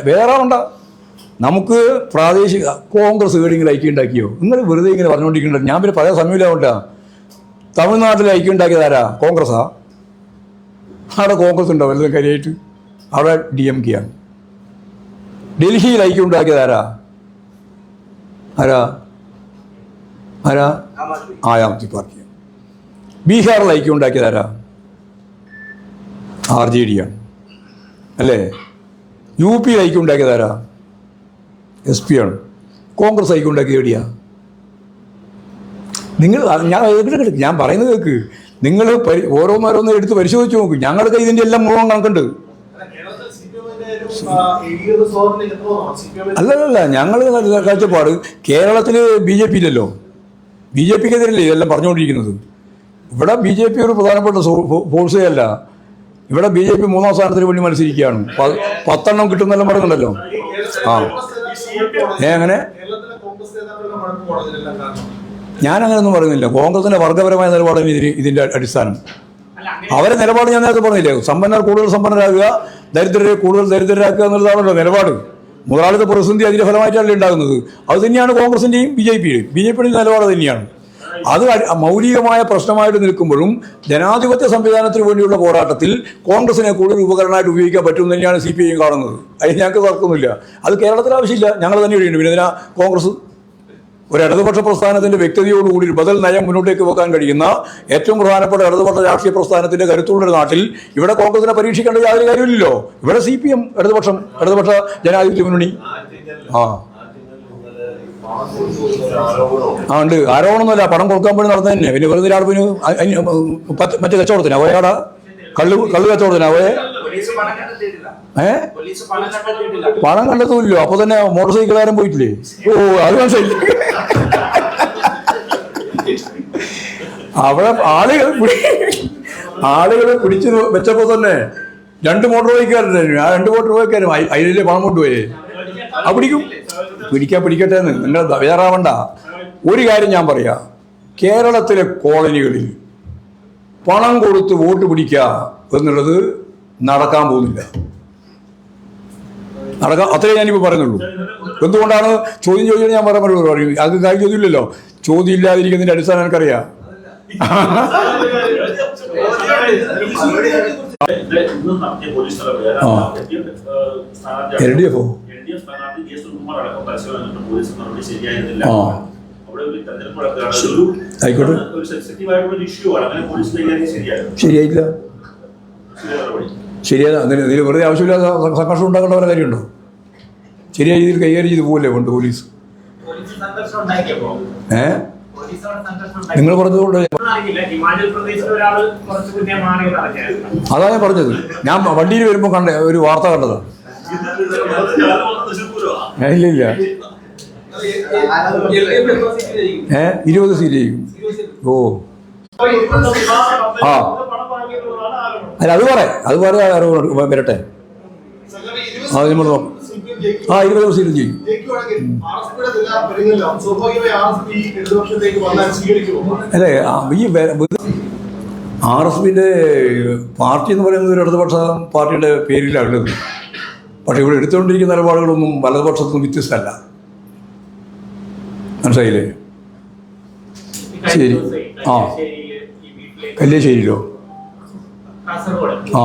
വേറെ വേണ്ട, നമുക്ക് പ്രാദേശിക കോൺഗ്രസ് എവിടെയെങ്കിലും ഐക്യം ഉണ്ടാക്കിയോ? നിങ്ങൾ വെറുതെ ഇങ്ങനെ പറഞ്ഞുകൊണ്ടിരിക്കുന്നുണ്ട്. ഞാൻ പിന്നെ പറയാൻ സമയമില്ല. തമിഴ്നാട്ടിൽ ഐക്യം ഉണ്ടാക്കിയതാരാ? കോൺഗ്രസ്സാ? അവിടെ കോൺഗ്രസ് ഉണ്ടോ വല്ലതും കാര്യമായിട്ട്? അവിടെ DMK ആണ്. ഡൽഹിയിൽ ഐക്യം ഉണ്ടാക്കിയതാരാ? ആരാ? ആം ആദ്മി പാർട്ടിയാണ്. ബീഹാറിൽ ഐക്യം ഉണ്ടാക്കിയതാരാ? RJD ആണ് അല്ലേ? UP ഐക്യം ഉണ്ടാക്കിയതാരാ? SP ആണ്. കോൺഗ്രസ് ഐക്യം ഉണ്ടാക്കിയത് എവിടെയാ? നിങ്ങൾ ഞാൻ പറയുന്നത് കേൾക്ക്. നിങ്ങൾ ഓരോന്നോരോന്ന് എടുത്ത് പരിശോധിച്ച് നോക്ക്. ഞങ്ങൾക്ക് ഇതിൻ്റെ എല്ലാം മുഴുവൻ കണക്കുണ്ട്. അല്ലല്ല, ഞങ്ങൾ കാഴ്ചപ്പാട് കേരളത്തിൽ BJP ഇല്ലല്ലോ. BJPക്കെതിരല്ലേ ഇതെല്ലാം പറഞ്ഞുകൊണ്ടിരിക്കുന്നത്. ഇവിടെ BJP ഒരു പ്രധാനപ്പെട്ട ഫോഴ്സേ അല്ല. ഇവിടെ BJP 3ാം സ്ഥാനത്തിന് വേണ്ടി മത്സരിക്കുകയാണ്. 10 എണ്ണം കിട്ടുന്നെല്ലാം പറയുന്നുണ്ടല്ലോ. അങ്ങനെ ഞാനങ്ങനെയൊന്നും പറയുന്നില്ല. കോൺഗ്രസിന്റെ വർഗപരമായ നിലപാടാണ് ഇതിന്റെ അടിസ്ഥാനം. അവരെ നിലപാട് ഞാൻ നേരത്തെ പറഞ്ഞില്ലേ, സമ്പന്നർ കൂടുതൽ സമ്പന്നരാകുക, ദരിദ്രരെ കൂടുതൽ ദരിദ്രരാക്കുക എന്നുള്ളതാണല്ലോ നിലപാട്. മുതലാളിത്ത പ്രതിസന്ധി അതിന്റെ ഫലമായിട്ടല്ലേ ഉണ്ടാകുന്നത്. അത് തന്നെയാണ് കോൺഗ്രസിന്റെയും BJPയുടെയും നിലപാട് തന്നെയാണ്. അത് മൗലികമായ പ്രശ്നമായിട്ട് നിൽക്കുമ്പോഴും ജനാധിപത്യ സംവിധാനത്തിന് വേണ്ടിയുള്ള പോരാട്ടത്തിൽ കോൺഗ്രസിനെ കൂടുതൽ ഉപകരണമായിട്ട് ഉപയോഗിക്കാൻ പറ്റും തന്നെയാണ് CPIയും കാണുന്നത്. അതിന് ഞങ്ങൾക്ക് തർക്കമൊന്നുമില്ല. അത് കേരളത്തിൽ ആവശ്യമില്ല, ഞങ്ങൾ തന്നെ ഇവിടെയുണ്ട്. പിന്നെ ഇതിനാ കോൺഗ്രസ് ഒരു ഇടതുപക്ഷ പ്രസ്ഥാനത്തിന്റെ വ്യക്തതയോടുകൂടി ബദൽ നയം മുന്നോട്ടേക്ക് വെക്കാൻ കഴിയുന്ന ഏറ്റവും പ്രധാനപ്പെട്ട ഇടതുപക്ഷ രാഷ്ട്രീയ പ്രസ്ഥാനത്തിന്റെ കരുത്തുള്ളൊരു നാട്ടിൽ ഇവിടെ കോൺഗ്രസിനെ പരീക്ഷിക്കേണ്ട യാതൊരു കാര്യമില്ലല്ലോ. ഇവിടെ CPM ഇടതുപക്ഷ ജനാധിപത്യ മുന്നണി ഉണ്ട്. ആരോപണമൊന്നുമല്ല, പണം കൊടുക്കാൻ വേണ്ടി നടന്നത് തന്നെ. പിന്നെ വെറുതെ ഒരാൾ പിന്നെ മറ്റേ കച്ചവടത്തിനാ പോയാടാ, കള്ളു കച്ചവടത്തിനാ പോയെ. പണം കണ്ടെത്തുമില്ലോ. അപ്പൊ തന്നെ മോട്ടോർ സൈക്കിളുകാരൻ പോയിട്ടില്ലേ? ഓ, അത് മനസ്സിലായി. അവിടെ ആളുകൾ പിടിച്ചു വെച്ചപ്പോ തന്നെ 2 മോട്ടോർ ബൈക്കുകാരുണ്ടായിരുന്നു. ആ 2 മോട്ടോർ ബൈക്കുകാരും അതിലെ പണം കൊണ്ടുപോയേ. ആ പിടിക്കട്ടെ എന്ന് നിങ്ങൾ വേറാവണ്ട. ഒരു കാര്യം ഞാൻ പറയാം, കേരളത്തിലെ കോളനികളിൽ പണം കൊടുത്ത് വോട്ട് പിടിക്കുക എന്നുള്ളത് നടക്കാൻ പോകുന്നില്ല. അത്രേ ഞാനിപ്പോൾ പറയുന്നുള്ളൂ. എന്തുകൊണ്ടാണ് ചോദ്യം ചോദിച്ചാൽ ഞാൻ പറയാൻ പറ്റുള്ളൂ. അത് കാര്യം ചോദ്യമില്ലല്ലോ. ചോദ്യം ഇല്ലാതിരിക്കുന്നതിൻ്റെ അടിസ്ഥാനം എനിക്കറിയാം. ഇന്നും നടത്തിയ പോലീസ് നടപടി LDF ഓ? LDF സ്ഥാനാർത്ഥി കെ സുകുമാർ അടക്കം പരസ്യം വന്നിട്ട് പോലീസ് നടപടി ശരിയായിരുന്നില്ല. ആ അവിടെ ഒരു തെരഞ്ഞെടുപ്പ് നടക്കുകയാണ്. ആയിക്കോട്ടെ. ഒരു സെൻസിറ്റീവ് ആയിട്ടുള്ള ഇഷ്യൂ ആണ്. അങ്ങനെ പോലീസ് കൈകാര്യം ശരിയായിരുന്നു. ശരിയായില്ല. നടപടി ശരിയല്ല. അങ്ങനെ ഇതിൽ വെറുതെ ആവശ്യമില്ലാതെ സംഘർഷം ഉണ്ടാക്കേണ്ട വല്ല കാര്യമുണ്ടോ? ശരിയായ രീതിയിൽ കൈകാര്യം ചെയ്ത് പോകല്ലേ കൊണ്ട് പോലീസ്. നിങ്ങൾ പറഞ്ഞതുകൊണ്ട് അതാ ഞാൻ പറഞ്ഞത്. ഞാൻ വണ്ടിയിൽ വരുമ്പോൾ കണ്ട ഒരു വാർത്ത കണ്ടതാണ്. ഇല്ല 20 സീറ്റ് ചെയ്യും. ഓ ആ അല്ല അത് പറയാം വരട്ടെ. അത് നമ്മൾ നോക്കാം. 20 സീറ്റ് ചെയ്യും. അല്ലേ ഈ RSPന്റെ പാർട്ടി എന്ന് പറയുന്നത് ഒരു ഇടതുപക്ഷ പാർട്ടിയുടെ പേരിലാണുള്ളത്. പക്ഷെ ഇവിടെ എടുത്തുകൊണ്ടിരിക്കുന്ന നിലപാടുകളൊന്നും വലതുപക്ഷത്തുനിന്നും വ്യത്യസ്തമല്ല. മനസ്സിലായില്ലേ? ശരി. ആ കല്യാശ്ശേരിയിലോ? ആ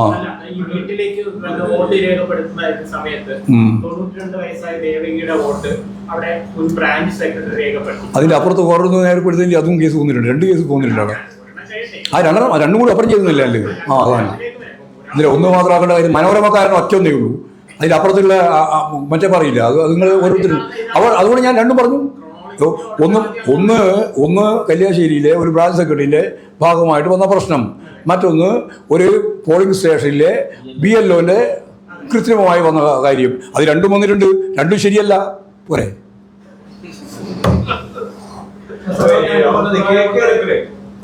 ഈ വീട്ടിലേക്ക് വോട്ട് രേഖപ്പെടുത്തുന്ന സമയത്ത് 92 വയസ്സായ ദേവകിയുടെ വോട്ട് അവിടെ ഒരു ബ്രാഞ്ച് സെക്രട്ടറി രേഖപ്പെടുത്തി. അതിന്റെ അപ്പുറത്ത് വേറൊന്ന് രേഖപ്പെടുത്തി അതും കേസ് തോന്നിയിട്ടുണ്ട്. 2 കേസ് തോന്നിയിട്ടുണ്ട് അവിടെ. രണ്ടും കൂടി അപ്പുറം ചെയ്യുന്നില്ല അല്ലേ? അതാണ് ഇതിൽ ഒന്ന് മാത്രമാക്കേണ്ട കാര്യം. മനോരമക്കാരൻ ഒറ്റൊന്നേ ഉള്ളൂ. അതിലപ്പുറത്തുള്ള മറ്റേ പറയില്ല. അത് നിങ്ങൾ ഓരോരുത്തരും അതുകൊണ്ട് ഞാൻ രണ്ടും പറഞ്ഞു. ഒന്ന് കല്യാശ്ശേരിയിലെ ഒരു ബ്രാഞ്ച് സെക്രട്ടറിയുടെ ഭാഗമായിട്ട് വന്ന പ്രശ്നം, മറ്റൊന്ന് ഒരു പോളിംഗ് സ്റ്റേഷനിലെ BLOന്റെ കൃത്രിമമായി വന്ന കാര്യം. അത് രണ്ടും വന്നിട്ടുണ്ട്. രണ്ടും ശരിയല്ല. പോരെ? ആ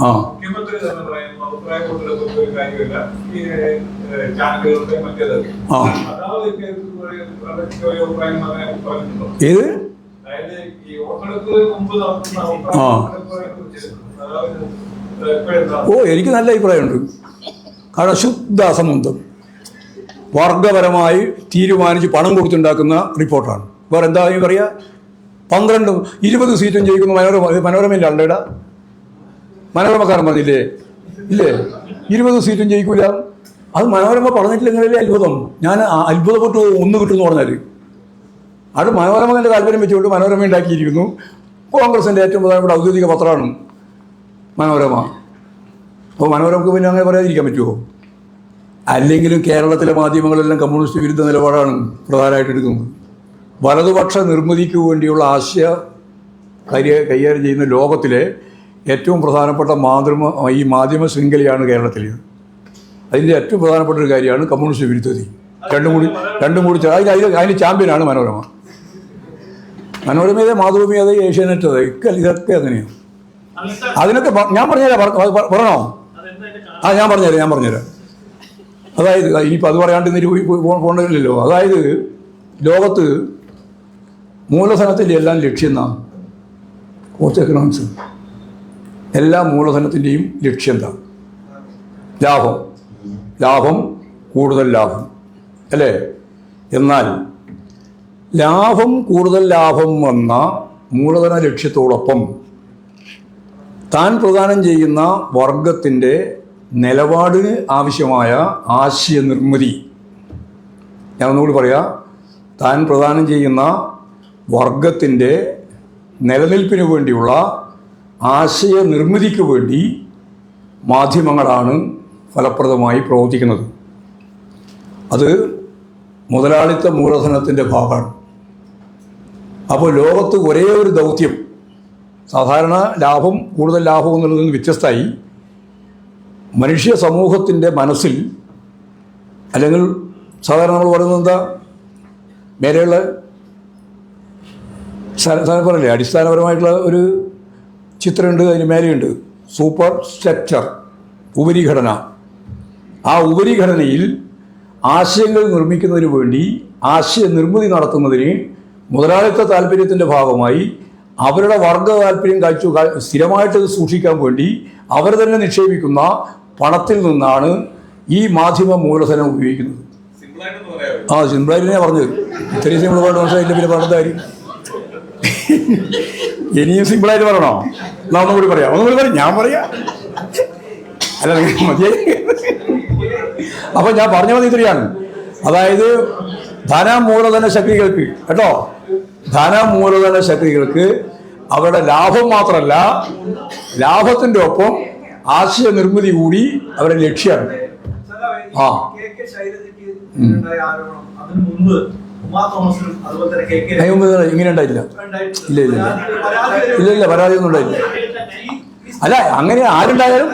ഏത് എനിക്ക് നല്ല അഭിപ്രായമുണ്ട്. കാരണം ശുദ്ധ അസംബന്ധം വർഗപരമായി തീരുമാനിച്ച് പണം കൊടുത്തുണ്ടാക്കുന്ന റിപ്പോർട്ടാണ്. വേറെ എന്താ പറയുക? 20 സീറ്റും ജയിക്കുന്ന മനോരമയില്ല ആളുടെ മനോരമക്കാരൻ പറഞ്ഞില്ലേ? ഇല്ലേ? 20 സീറ്റും ജയിക്കൂല. അത് മനോരമ പറഞ്ഞിട്ടില്ലെങ്കിലല്ലേ അത്ഭുതം. ഞാൻ അത്ഭുതപ്പെട്ട് ഒന്ന് കിട്ടുമെന്ന് പറഞ്ഞാൽ അത് മനോരമയുടെ താല്പര്യം വെച്ചുകൊണ്ട് മനോരമ ഉണ്ടാക്കിയിരിക്കുന്നു. കോൺഗ്രസിൻ്റെ ഏറ്റവും പ്രധാനപ്പെട്ട ഔദ്യോഗിക പത്രമാണ് മനോരമ. അപ്പോൾ മനോരമക്ക് പിന്നെ അങ്ങനെ പറയാതിരിക്കാൻ പറ്റുമോ? അല്ലെങ്കിലും കേരളത്തിലെ മാധ്യമങ്ങളെല്ലാം കമ്മ്യൂണിസ്റ്റ് വിരുദ്ധ നിലപാടാണ് പ്രധാനമായിട്ട് എടുക്കുന്നത്. വലതുപക്ഷ നിർമ്മിതിക്ക് വേണ്ടിയുള്ള ആശയ കൈകാര്യം ചെയ്യുന്ന ലോകത്തിലെ ഏറ്റവും പ്രധാനപ്പെട്ട ഈ മാധ്യമ ശൃംഖലയാണ് കേരളത്തിൽ. അതിൻ്റെ ഏറ്റവും പ്രധാനപ്പെട്ട ഒരു കാര്യമാണ് കമ്മ്യൂണിസ്റ്റ് വിരുദ്ധത. രണ്ടും കൂടി അതിന് ചാമ്പ്യനാണ് മനോരമ. മനോരമയുടെ മാതൃഭൂമിയത് ഏഷ്യാനെറ്റ് ഇതൊക്കെ അങ്ങനെയാണ്. അതിനൊക്കെ ഞാൻ പറഞ്ഞുതരാം. പറയണോ? ഞാൻ പറഞ്ഞുതരാം. അതായത് ഇനിയിപ്പോൾ അത് പറയാണ്ട് പോകേണ്ടതില്ലല്ലോ. അതായത് ലോകത്ത് മൂലധനത്തിൻ്റെ എല്ലാം ലക്ഷ്യം എന്നാണ്. കോസ്റ്റ് എക്കണോമിക്സ് എല്ലാ മൂലധനത്തിൻ്റെയും ലക്ഷ്യം എന്താ? ലാഭം, കൂടുതൽ ലാഭം അല്ലേ? എന്നാൽ കൂടുതൽ ലാഭം വന്ന മൂലധന ലക്ഷ്യത്തോടൊപ്പം താൻ പ്രദാനം ചെയ്യുന്ന വർഗത്തിൻ്റെ നിലപാടിന് ആവശ്യമായ ആശയ നിർമ്മിതി, ഞാൻ ഒന്നുകൂടി പറയാം, താൻ പ്രദാനം ചെയ്യുന്ന വർഗത്തിൻ്റെ നിലനിൽപ്പിന് വേണ്ടിയുള്ള ആശയ നിർമ്മിതിക്ക് വേണ്ടി മാധ്യമങ്ങളാണ് ഫലപ്രദമായി പ്രവർത്തിക്കുന്നത്. അത് മുതലാളിത്ത മൂലധനത്തിൻ്റെ ഭാഗമാണ്. അപ്പോൾ ലോകത്ത് ഒരേ ഒരു ദൗത്യം, സാധാരണ കൂടുതൽ ലാഭം എന്നുള്ളതിൽ നിന്ന് വ്യത്യസ്തമായി മനുഷ്യ സമൂഹത്തിൻ്റെ മനസ്സിൽ, അല്ലെങ്കിൽ സാധാരണ നമ്മൾ പറയുന്നത് എന്താ, മേലെയുള്ള പറയില്ലേ, അടിസ്ഥാനപരമായിട്ടുള്ള ഒരു ചിത്രമുണ്ട്, അതിന് മേലെയുണ്ട് സൂപ്പർ സ്ട്രക്ചർ, ഉപരിഘടന. ആ ഉപരിഘടനയിൽ ആശയങ്ങൾ നിർമ്മിക്കുന്നതിന് വേണ്ടി ആശയ നിർമ്മിതി നടത്തുന്നതിന് മുതലാളിത്ത താല്പര്യത്തിൻ്റെ ഭാഗമായി അവരുടെ വർഗ താല്പര്യം സ്ഥിരമായിട്ട് സൂക്ഷിക്കാൻ വേണ്ടി അവർ തന്നെ നിക്ഷേപിക്കുന്ന പണത്തിൽ നിന്നാണ് ഈ മാധ്യമ മൂലധനം ഉപയോഗിക്കുന്നത്. സിമ്പിളായിട്ട് ഞാൻ പറഞ്ഞത്. ഇത്രയും സിമ്പിളായിട്ട് മനസ്സിലായില്ല പിന്നെ പറഞ്ഞ കാര്യം. ഇനിയും സിമ്പിളായിട്ട് പറയണോ? ഒന്നുകൂടി പറയാം. ഞാൻ പറയാം. അല്ല മതിയായി. അപ്പം ഞാൻ പറഞ്ഞ മതി ഇത്രയാണ്. അതായത് ധനമൂലധന ശക്തികൾക്ക് കേട്ടോ, ധനമൂലധന ശക്തികൾക്ക് അവരുടെ ലാഭം മാത്രമല്ല, ലാഭത്തിൻ്റെ ഒപ്പം ആശയ നിർമ്മിതി കൂടി അവരുടെ ലക്ഷ്യമാണ്. ആ അതിന് മുമ്പ് ഉമാ തോമസിനും അതുപോലെ തന്നെ KK അതിന് മുമ്പ് ഇങ്ങനെ ഉണ്ടായില്ല. ഇല്ല ഇല്ല ഇല്ല ഇല്ല പരാതിയൊന്നും ഉണ്ടായില്ല. അല്ല അങ്ങനെ ആരുണ്ടായാലും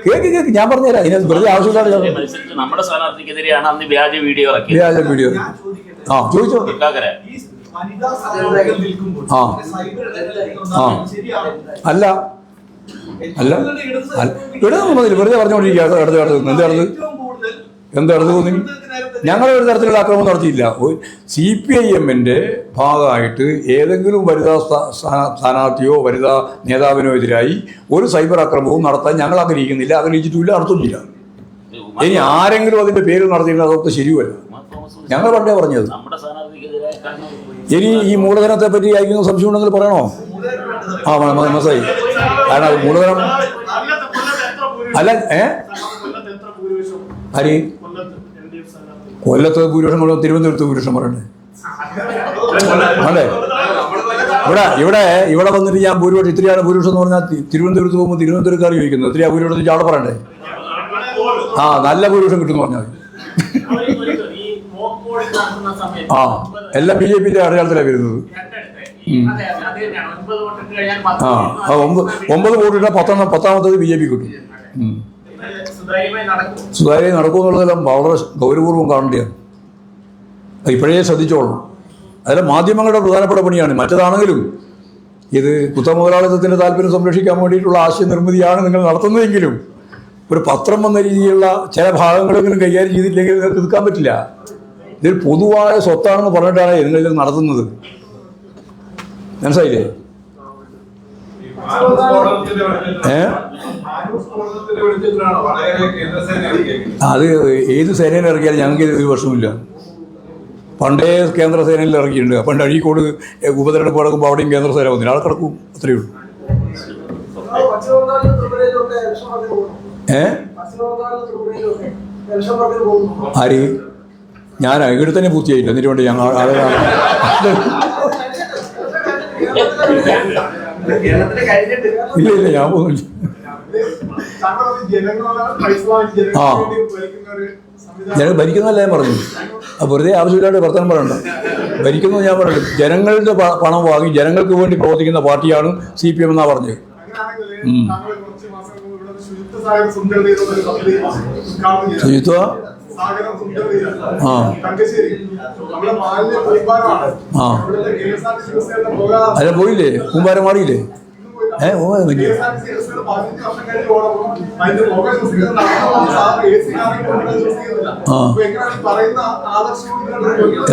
കേക്ക് ഞാൻ പറഞ്ഞുതരാം. ഇതിനകത്ത് വെറുതെ ആവശ്യമില്ലാതെ മത്സരിച്ച് നമ്മുടെ സ്ഥാനാർത്ഥിക്കെതിരെയാണ് അന്ന് വ്യാജ വീഡിയോ ഇറക്കി. വ്യാജ വീഡിയോ ആ ചോദിച്ചോ. ആ ആ അല്ല അല്ല ഇടതൊന്നും മതി, വെറുതെ പറഞ്ഞുകൊണ്ടിരിക്കുക. എന്താണ് തോന്നി? ഞങ്ങൾ ഒരു തരത്തിലുള്ള ആക്രമണം നടത്തിയില്ല. CPIM-ന്റെ ഭാഗമായിട്ട് ഏതെങ്കിലും വനിതാ സ്ഥാനാർത്ഥിയോ വനിതാ നേതാവിനോ എതിരായി ഒരു സൈബർ ആക്രമണവും നടത്താൻ ഞങ്ങൾ ആഗ്രഹിക്കുന്നില്ല, ആഗ്രഹിച്ചിട്ടില്ല, നടത്തുന്നില്ല. ഇനി ആരെങ്കിലും അതിന്റെ പേര് നടത്തിയില്ല, അതൊക്കെ ശരിയല്ല. ഞങ്ങൾ പണ്ടേ പറഞ്ഞത്. ഇനി ഈ മൂലധനത്തെ പറ്റി ആയിരിക്കും സംശയം ഉണ്ടെങ്കിൽ പറയണോ? ആ മനസ്സായി. കാരണം അത് മൂലധനം അല്ല. ആര് കൊല്ലത്ത് ഭൂരിപക്ഷം കൊണ്ടു, തിരുവനന്തപുരത്ത് ഭൂരിപക്ഷം പറയണ്ടേ? അല്ലേ? ഇവിടെ വന്നിട്ട് ഞാൻ ഭൂരിപക്ഷം ഇത്രയാണ് ഭൂരിപക്ഷം എന്ന് പറഞ്ഞാൽ തിരുവനന്തപുരത്ത് പോകുമ്പോൾ തിരുവനന്തപുരക്കാർ ചോദിക്കുന്നത് എത്രയാണ് ഭൂരിപക്ഷം അവിടെ പറയണ്ടേ? ആ നല്ല ഭൂരിപക്ഷം കിട്ടുമെന്ന് പറഞ്ഞാൽ ആ എല്ലാം BJP-ന്റെ അടയാളത്തിലാണ് വരുന്നത്. ആ 9 വോട്ടിട്ടാൽ 10-ാമത്തേത് BJP കിട്ടും. സുതാര്യമായി നടക്കുമെന്നുള്ളതെല്ലാം വളരെ ഗൗരവപൂർവ്വം കാണേണ്ടതാണ്. ഇപ്പോഴേ ശ്രദ്ധിച്ചോളണം. അതിലെ മാധ്യമങ്ങളുടെ പ്രധാനപ്പെട്ട പണിയാണ്. മറ്റേതാണെങ്കിലും ഇത് കുത്തമുതലാളിത്തത്തിൻ്റെ താല്പര്യം സംരക്ഷിക്കാൻ വേണ്ടിയിട്ടുള്ള ആശയ നിർമ്മിതിയാണ് നിങ്ങൾ നടത്തുന്നതെങ്കിലും ഒരു പത്രം എന്ന രീതിയിലുള്ള ചില ഭാഗങ്ങളെങ്കിലും കൈകാര്യം ചെയ്തില്ലെങ്കിൽ നിങ്ങൾക്ക് നിൽക്കാൻ പറ്റില്ല. ഇതൊരു പൊതുവായ സ്വത്താണെന്ന് പറഞ്ഞിട്ടാണ് നിങ്ങളിത് നടത്തുന്നത്. മനസ്സിലായില്ലേ? അത് ഏത് സേനയിൽ ഇറക്കിയാലും ഞങ്ങൾക്ക് ഒരു പ്രശ്നമില്ല. പണ്ടേ കേന്ദ്ര സേനയിൽ ഇറക്കിയിട്ടുണ്ട്. പണ്ട് അഴീക്കോട് ഉപതെരഞ്ഞെടുപ്പ് നടക്കുമ്പോൾ അവിടെയും കേന്ദ്ര സേന വന്നില്ല, ആളെ കിടക്കും. അത്രയേ ഉള്ളൂ. ആര്? ഞാൻ ഇവിടെ തന്നെ പൂർത്തിയായില്ല. എന്നിട്ട് വേണ്ടി ഞങ്ങൾ ഇല്ല ഞാൻ പോകുന്നില്ല. ആ ജനങ്ങൾ ഭരിക്കുന്നതല്ല ഞാൻ പറഞ്ഞു. വെറുതെ ആവശ്യമില്ലാണ്ട് വർത്തമാനം പറയണ്ട. ഭരിക്കുന്നത് ഞാൻ പറഞ്ഞു. ജനങ്ങളുടെ പണം വാങ്ങി ജനങ്ങൾക്ക് വേണ്ടി പ്രവർത്തിക്കുന്ന പാർട്ടിയാണ് CPM എന്നാ പറഞ്ഞത്. ശുചിത്വ അല്ല പോയില്ലേ? കൂമ്പാരം മാറിയില്ലേ?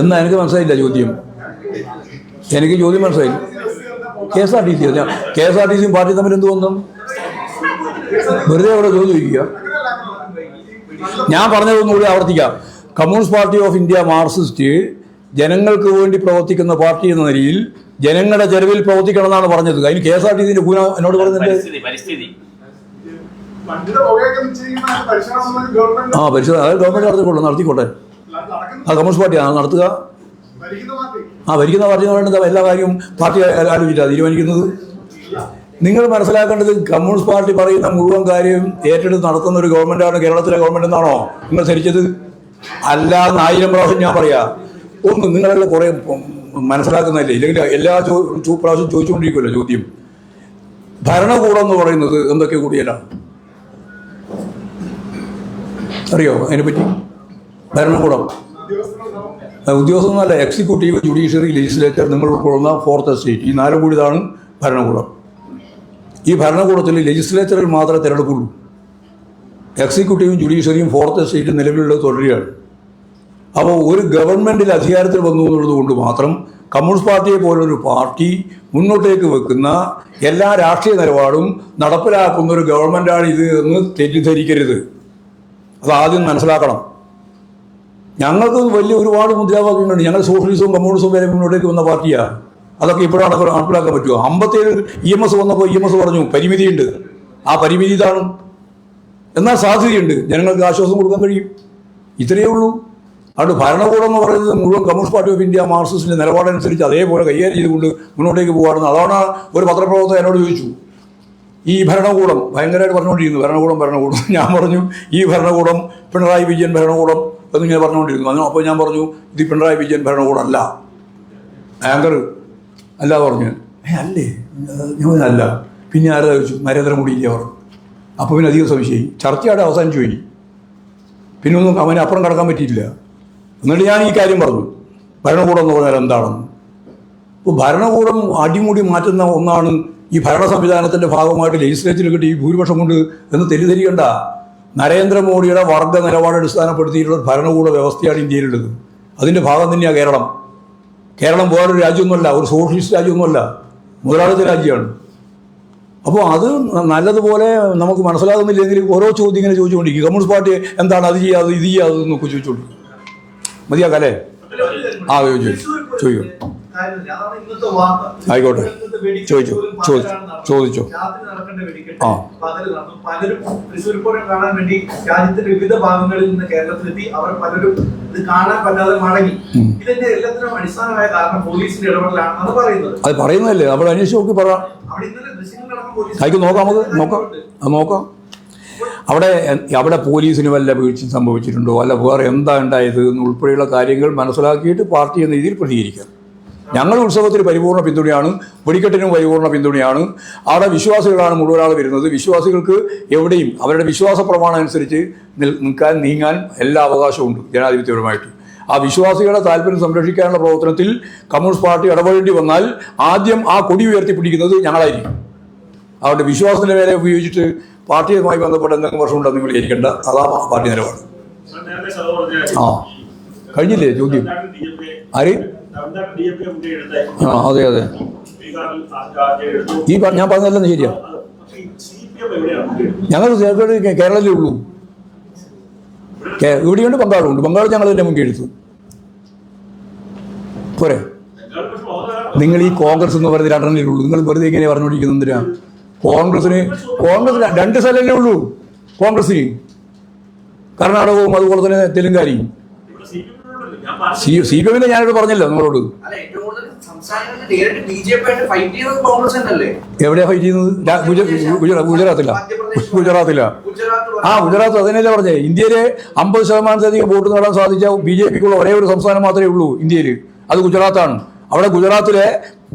എന്നാ എനിക്ക് മനസ്സിലായില്ല ചോദ്യം. എനിക്ക് ചോദ്യം മനസ്സിലായി. KSRTC പാർട്ടി തമ്മിൽ എന്ത് ബന്ധം? വെറുതെ അവിടെ ചോദ്യം ചോദിക്കുക. ഞാൻ പറഞ്ഞതൊന്നുകൂടി ആവർത്തിക്കാം. Communist party of India Marxist ജനങ്ങൾക്ക് വേണ്ടി പ്രവർത്തിക്കുന്ന പാർട്ടി എന്ന നിലയിൽ ജനങ്ങളുടെ ചെലവിൽ പ്രവർത്തിക്കണം എന്നാണ് പറഞ്ഞത്. അതിന് KSRTC കൂന എന്നോട് പറഞ്ഞിട്ട് പരിശോധന അത് ഗവൺമെന്റ് നടത്തിക്കോട്ടെ. അത് കമ്മ്യൂണിസ്റ്റ് പാർട്ടിയാണ് നടത്തുക. ഭരിക്കുന്ന പാർട്ടി എന്ന് പറയുന്നത് എല്ലാ കാര്യവും പാർട്ടി ആലോചിച്ചിട്ടാണ് തീരുമാനിക്കുന്നത്. നിങ്ങൾ മനസ്സിലാക്കേണ്ടത് കമ്മ്യൂണിസ്റ്റ് പാർട്ടി പറയുന്ന മുഴുവൻ കാര്യം ഏറ്റെടുത്ത് നടത്തുന്ന ഒരു ഗവൺമെന്റാണ് കേരളത്തിലെ ഗവൺമെന്റ് എന്നാണോ നിങ്ങൾ ധരിച്ചത്? അല്ലാതെ 1000 പ്രാവശ്യം ഞാൻ പറയാം. നിങ്ങളെല്ലാം കുറെ മനസ്സിലാക്കുന്നില്ലേ? ഇല്ലെങ്കിൽ എല്ലാ പ്രാവശ്യം ചോദിച്ചുകൊണ്ടിരിക്കുമല്ലോ ചോദ്യം. ഭരണകൂടം എന്ന് പറയുന്നത് എന്തൊക്കെ കൂടിയല്ലാണ് അറിയോ? അതിനെപ്പറ്റി ഭരണകൂടം ഉദ്യോഗസ്ഥനല്ല, എക്സിക്യൂട്ടീവ്, ജുഡീഷ്യറി, ലെജിസ്ലേച്ചർ, നിങ്ങൾ ഉൾക്കൊള്ളുന്ന 4th എസ്റ്റേറ്റ്, ഈ 4 കൂടിയതാണ് ഭരണകൂടം. ഈ ഭരണകൂടത്തിൽ ലെജിസ്ലേച്ചറിൽ മാത്രമേ തിരഞ്ഞെടുക്കുള്ളൂ. എക്സിക്യൂട്ടീവും ജുഡീഷ്യറിയും 4th എസ്റ്റേറ്റും നിലവിലുള്ളത് തുടരുകയാണ്. അപ്പോൾ ഒരു ഗവൺമെൻറ്റിൽ അധികാരത്തിൽ വന്നു എന്നുള്ളത് കൊണ്ട് മാത്രം കമ്മ്യൂണിസ്റ്റ് പാർട്ടിയെ പോലൊരു പാർട്ടി മുന്നോട്ടേക്ക് വെക്കുന്ന എല്ലാ രാഷ്ട്രീയ നിലപാടും നടപ്പിലാക്കുന്ന ഒരു ഗവൺമെൻറ്റാണ് ഇത് എന്ന് തെറ്റിദ്ധരിക്കരുത്. അതാദ്യം മനസ്സിലാക്കണം. ഞങ്ങൾക്ക് ഒരുപാട് മുദ്രാവാക്യങ്ങളുണ്ട്. ഞങ്ങൾ സോഷ്യലിസവും കമ്മ്യൂണിസവും വരെ മുന്നോട്ടേക്ക് വന്ന പാർട്ടിയാണ്. അതൊക്കെ ഇപ്പോഴാണ് നടപ്പിലാക്കാൻ പറ്റുമോ? 57 EMS വന്നപ്പോൾ EMS പറഞ്ഞു പരിമിതിയുണ്ട്. ആ പരിമിതി ഇതാണ്. എന്നാൽ സാധ്യതയുണ്ട്, ജനങ്ങൾക്ക് ആശ്വാസം കൊടുക്കാൻ കഴിയും. ഇത്രയേ ഉള്ളൂ. അതുകൊണ്ട് ഭരണകൂടം എന്ന് പറയുന്നത് മുഴുവൻ കമ്മ്യൂണിസ്റ്റ് പാർട്ടി ഓഫ് ഇന്ത്യ മാർക്സിസ്റ്റിൻ്റെ നിലപാടനുസരിച്ച് അതേപോലെ കൈകാര്യം ചെയ്തുകൊണ്ട് മുന്നോട്ടേക്ക് പോകുകയാണെന്ന്. അതാണ് ഒരു പത്രപ്രവർത്തകൻ എന്നോട് ചോദിച്ചു, ഈ ഭരണകൂടം ഭയങ്കരമായിട്ട് പറഞ്ഞുകൊണ്ടിരിക്കുന്നു, ഭരണകൂടം. ഞാൻ പറഞ്ഞു ഈ ഭരണകൂടം പിണറായി വിജയൻ ഭരണകൂടം എന്നിങ്ങനെ പറഞ്ഞുകൊണ്ടിരുന്നു. അപ്പോൾ ഞാൻ പറഞ്ഞു ഇത് പിണറായി വിജയൻ ഭരണകൂടം അല്ല, ആങ്കർ അല്ല പറഞ്ഞു. അല്ലേ? ഞാൻ അല്ല. പിന്നെ ആരാ ചോദിച്ചു? നരേന്ദ്രമോദിയില്ല പറഞ്ഞു. അപ്പോൾ പിന്നെ അധികം സംശയം. ചർച്ചയുടെ അവസാനിച്ചു പോയി. പിന്നെ ഒന്നും അവന് അപ്പുറം കടക്കാൻ പറ്റിയില്ല. എന്നിട്ട് ഞാൻ ഈ കാര്യം പറഞ്ഞു, ഭരണകൂടം എന്ന് പറഞ്ഞാൽ എന്താണെന്ന്. ഇപ്പോൾ ഭരണകൂടം അടിമുടി മാറ്റുന്ന ഒന്നാണ് ഈ ഭരണ സംവിധാനത്തിൻ്റെ ഭാഗമായിട്ട് ലെജിസ്ലേച്ചറിൽ കിട്ടി ഈ ഭൂരിപക്ഷം കൊണ്ട് എന്ന് തെറ്റിദ്ധരിക്കേണ്ട. നരേന്ദ്രമോദിയുടെ വർഗ നിലപാട് അടിസ്ഥാനപ്പെടുത്തിയിട്ടുള്ള ഭരണകൂട വ്യവസ്ഥയാണ് ഇന്ത്യയിലുള്ളത്. അതിൻ്റെ ഭാഗം തന്നെയാണ് കേരളം. കേരളം വേറൊരു രാജ്യമൊന്നുമല്ല, ഒരു സോഷ്യലിസ്റ്റ് രാജ്യമൊന്നുമല്ല, മുതലാളിത്ത രാജ്യമാണ്. അപ്പോൾ അത് നല്ലതുപോലെ നമുക്ക് മനസ്സിലാകുന്നില്ലെങ്കിൽ ഓരോ ചോദ്യം ഇങ്ങനെ ചോദിച്ചുകൊണ്ടിരിക്കും. കമ്മ്യൂണിസ്റ്റ് പാർട്ടി എന്താണ് അത് ചെയ്യാതെ ഇത് ചെയ്യാതെ എന്നൊക്കെ ചോദിച്ചുകൊണ്ടിരിക്കും. മതിയാക്കല്ലേ? ആ ചോദിക്കും. ആയിക്കോട്ടെ, ചോദിച്ചോ. ആ, പലരും തൃശ്ശൂർ പൂരം കാണാൻ വേണ്ടി രാജ്യത്തിന്റെ വിവിധ ഭാഗങ്ങളിൽ നിന്ന് കേരളത്തിലെത്തി. അവർ പലരും ഇത് കാണാൻ പറ്റാതെ മടങ്ങി. ഇതിന്റെ എല്ലാത്തിനും അടിസ്ഥാനമായ കാരണം പോലീസിന്റെ ഇടപെടലാണെന്നാണ് പറയുന്നത്. അത് പറയുന്നതല്ലേ, നമ്മൾ അന്വേഷിച്ച് നോക്കി പറയാം. അവിടെ ഇന്നലെ ദൃശ്യങ്ങളടക്കം പോലീസ് അതിക്ക് നോക്കാം. അവിടെ പോലീസിന് വല്ല വീഴ്ച സംഭവിച്ചിട്ടുണ്ടോ, അല്ല വേറെ എന്താ ഉണ്ടായത് എന്നുൾപ്പെടെയുള്ള കാര്യങ്ങൾ മനസ്സിലാക്കിയിട്ട് പാർട്ടി എന്ന രീതിയിൽ പ്രതികരിക്കാം. ഞങ്ങൾ ഉത്സവത്തിന് പരിപൂർണ്ണ പിന്തുണയാണ്, വെടിക്കെട്ടിനും പരിപൂർണ്ണ പിന്തുണയാണ്. അവിടെ വിശ്വാസികളാണ് മുഴുവനാൾ വരുന്നത്. വിശ്വാസികൾക്ക് എവിടെയും അവരുടെ വിശ്വാസ പ്രമാണം അനുസരിച്ച് നീങ്ങാൻ എല്ലാ അവകാശമുണ്ട് ജനാധിപത്യപരമായിട്ട്. ആ വിശ്വാസികളുടെ താല്പര്യം സംരക്ഷിക്കാനുള്ള പ്രവർത്തനത്തിൽ കമ്മ്യൂണിസ്റ്റ് പാർട്ടി ഇടപെടേണ്ടി വന്നാൽ ആദ്യം ആ കൊടി ഉയർത്തിപ്പിടിക്കുന്നത് ഞങ്ങളായിരിക്കും. അതുകൊണ്ട് വിശ്വാസത്തിൻ്റെ മേലെ ഉപയോഗിച്ചിട്ട് പാർട്ടിയുമായി ബന്ധപ്പെട്ട എന്തെങ്കിലും പ്രശ്നമുണ്ടെന്ന് നിങ്ങൾ വിചാരിക്കേണ്ട. അതാ പാർട്ടി നിലപാട്. ആ, കഴിഞ്ഞില്ലേ ചോദ്യം? ആര്? ആ, അതെ. ഞാൻ പറഞ്ഞതല്ലെന്ന് ശരിയാ. ഞങ്ങൾ കേരളത്തിലേ ഉള്ളൂ. ഇവിടെയുണ്ട്, ബംഗാളുണ്ട്. ബംഗാൾ ഞങ്ങൾ തന്നെ മുൻകൈ എടുത്തു. പോരെ? നിങ്ങൾ ഈ കോൺഗ്രസ് എന്ന് പറയുന്നത് രണ്ടെണ്ണേ ഉള്ളൂ. നിങ്ങൾ വെറുതെ ഇങ്ങനെ പറഞ്ഞുകൊണ്ടിരിക്കുന്നത് എന്തിനാ? കോൺഗ്രസിന് 2 സ്ഥലമല്ലേ ഉള്ളൂ. കോൺഗ്രസിന് കർണാടകവും അതുപോലെ തന്നെ തെലുങ്കാനയും. CPM ഞാനിവിടെ പറഞ്ഞല്ലോ നിങ്ങളോട്. എവിടെയാ ഫൈറ്റ് ചെയ്യുന്നത്? ഗുജറാത്തില. ആ, ഗുജറാത്ത്. അതിനല്ലേ പറഞ്ഞേ, ഇന്ത്യയിലെ 50% വോട്ട് നേടാൻ സാധിച്ച BJPക്കുള്ള ഒരേ ഒരു സംസ്ഥാനം മാത്രമേ ഉള്ളൂ ഇന്ത്യയിൽ. അത് ഗുജറാത്താണ്. അവിടെ ഗുജറാത്തിലെ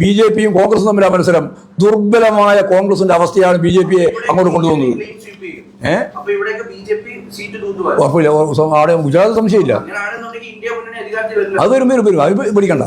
BJPയും കോൺഗ്രസും തമ്മിലാണ് മത്സരം. ദുർബലമായ കോൺഗ്രസിന്റെ അവസ്ഥയാണ് BJPയെ അങ്ങോട്ട് കൊണ്ടുപോകുന്നത്. അവിടെ ഗുജറാത്ത് സംശയമില്ല. അത് വരും. അത് പിടിക്കണ്ട.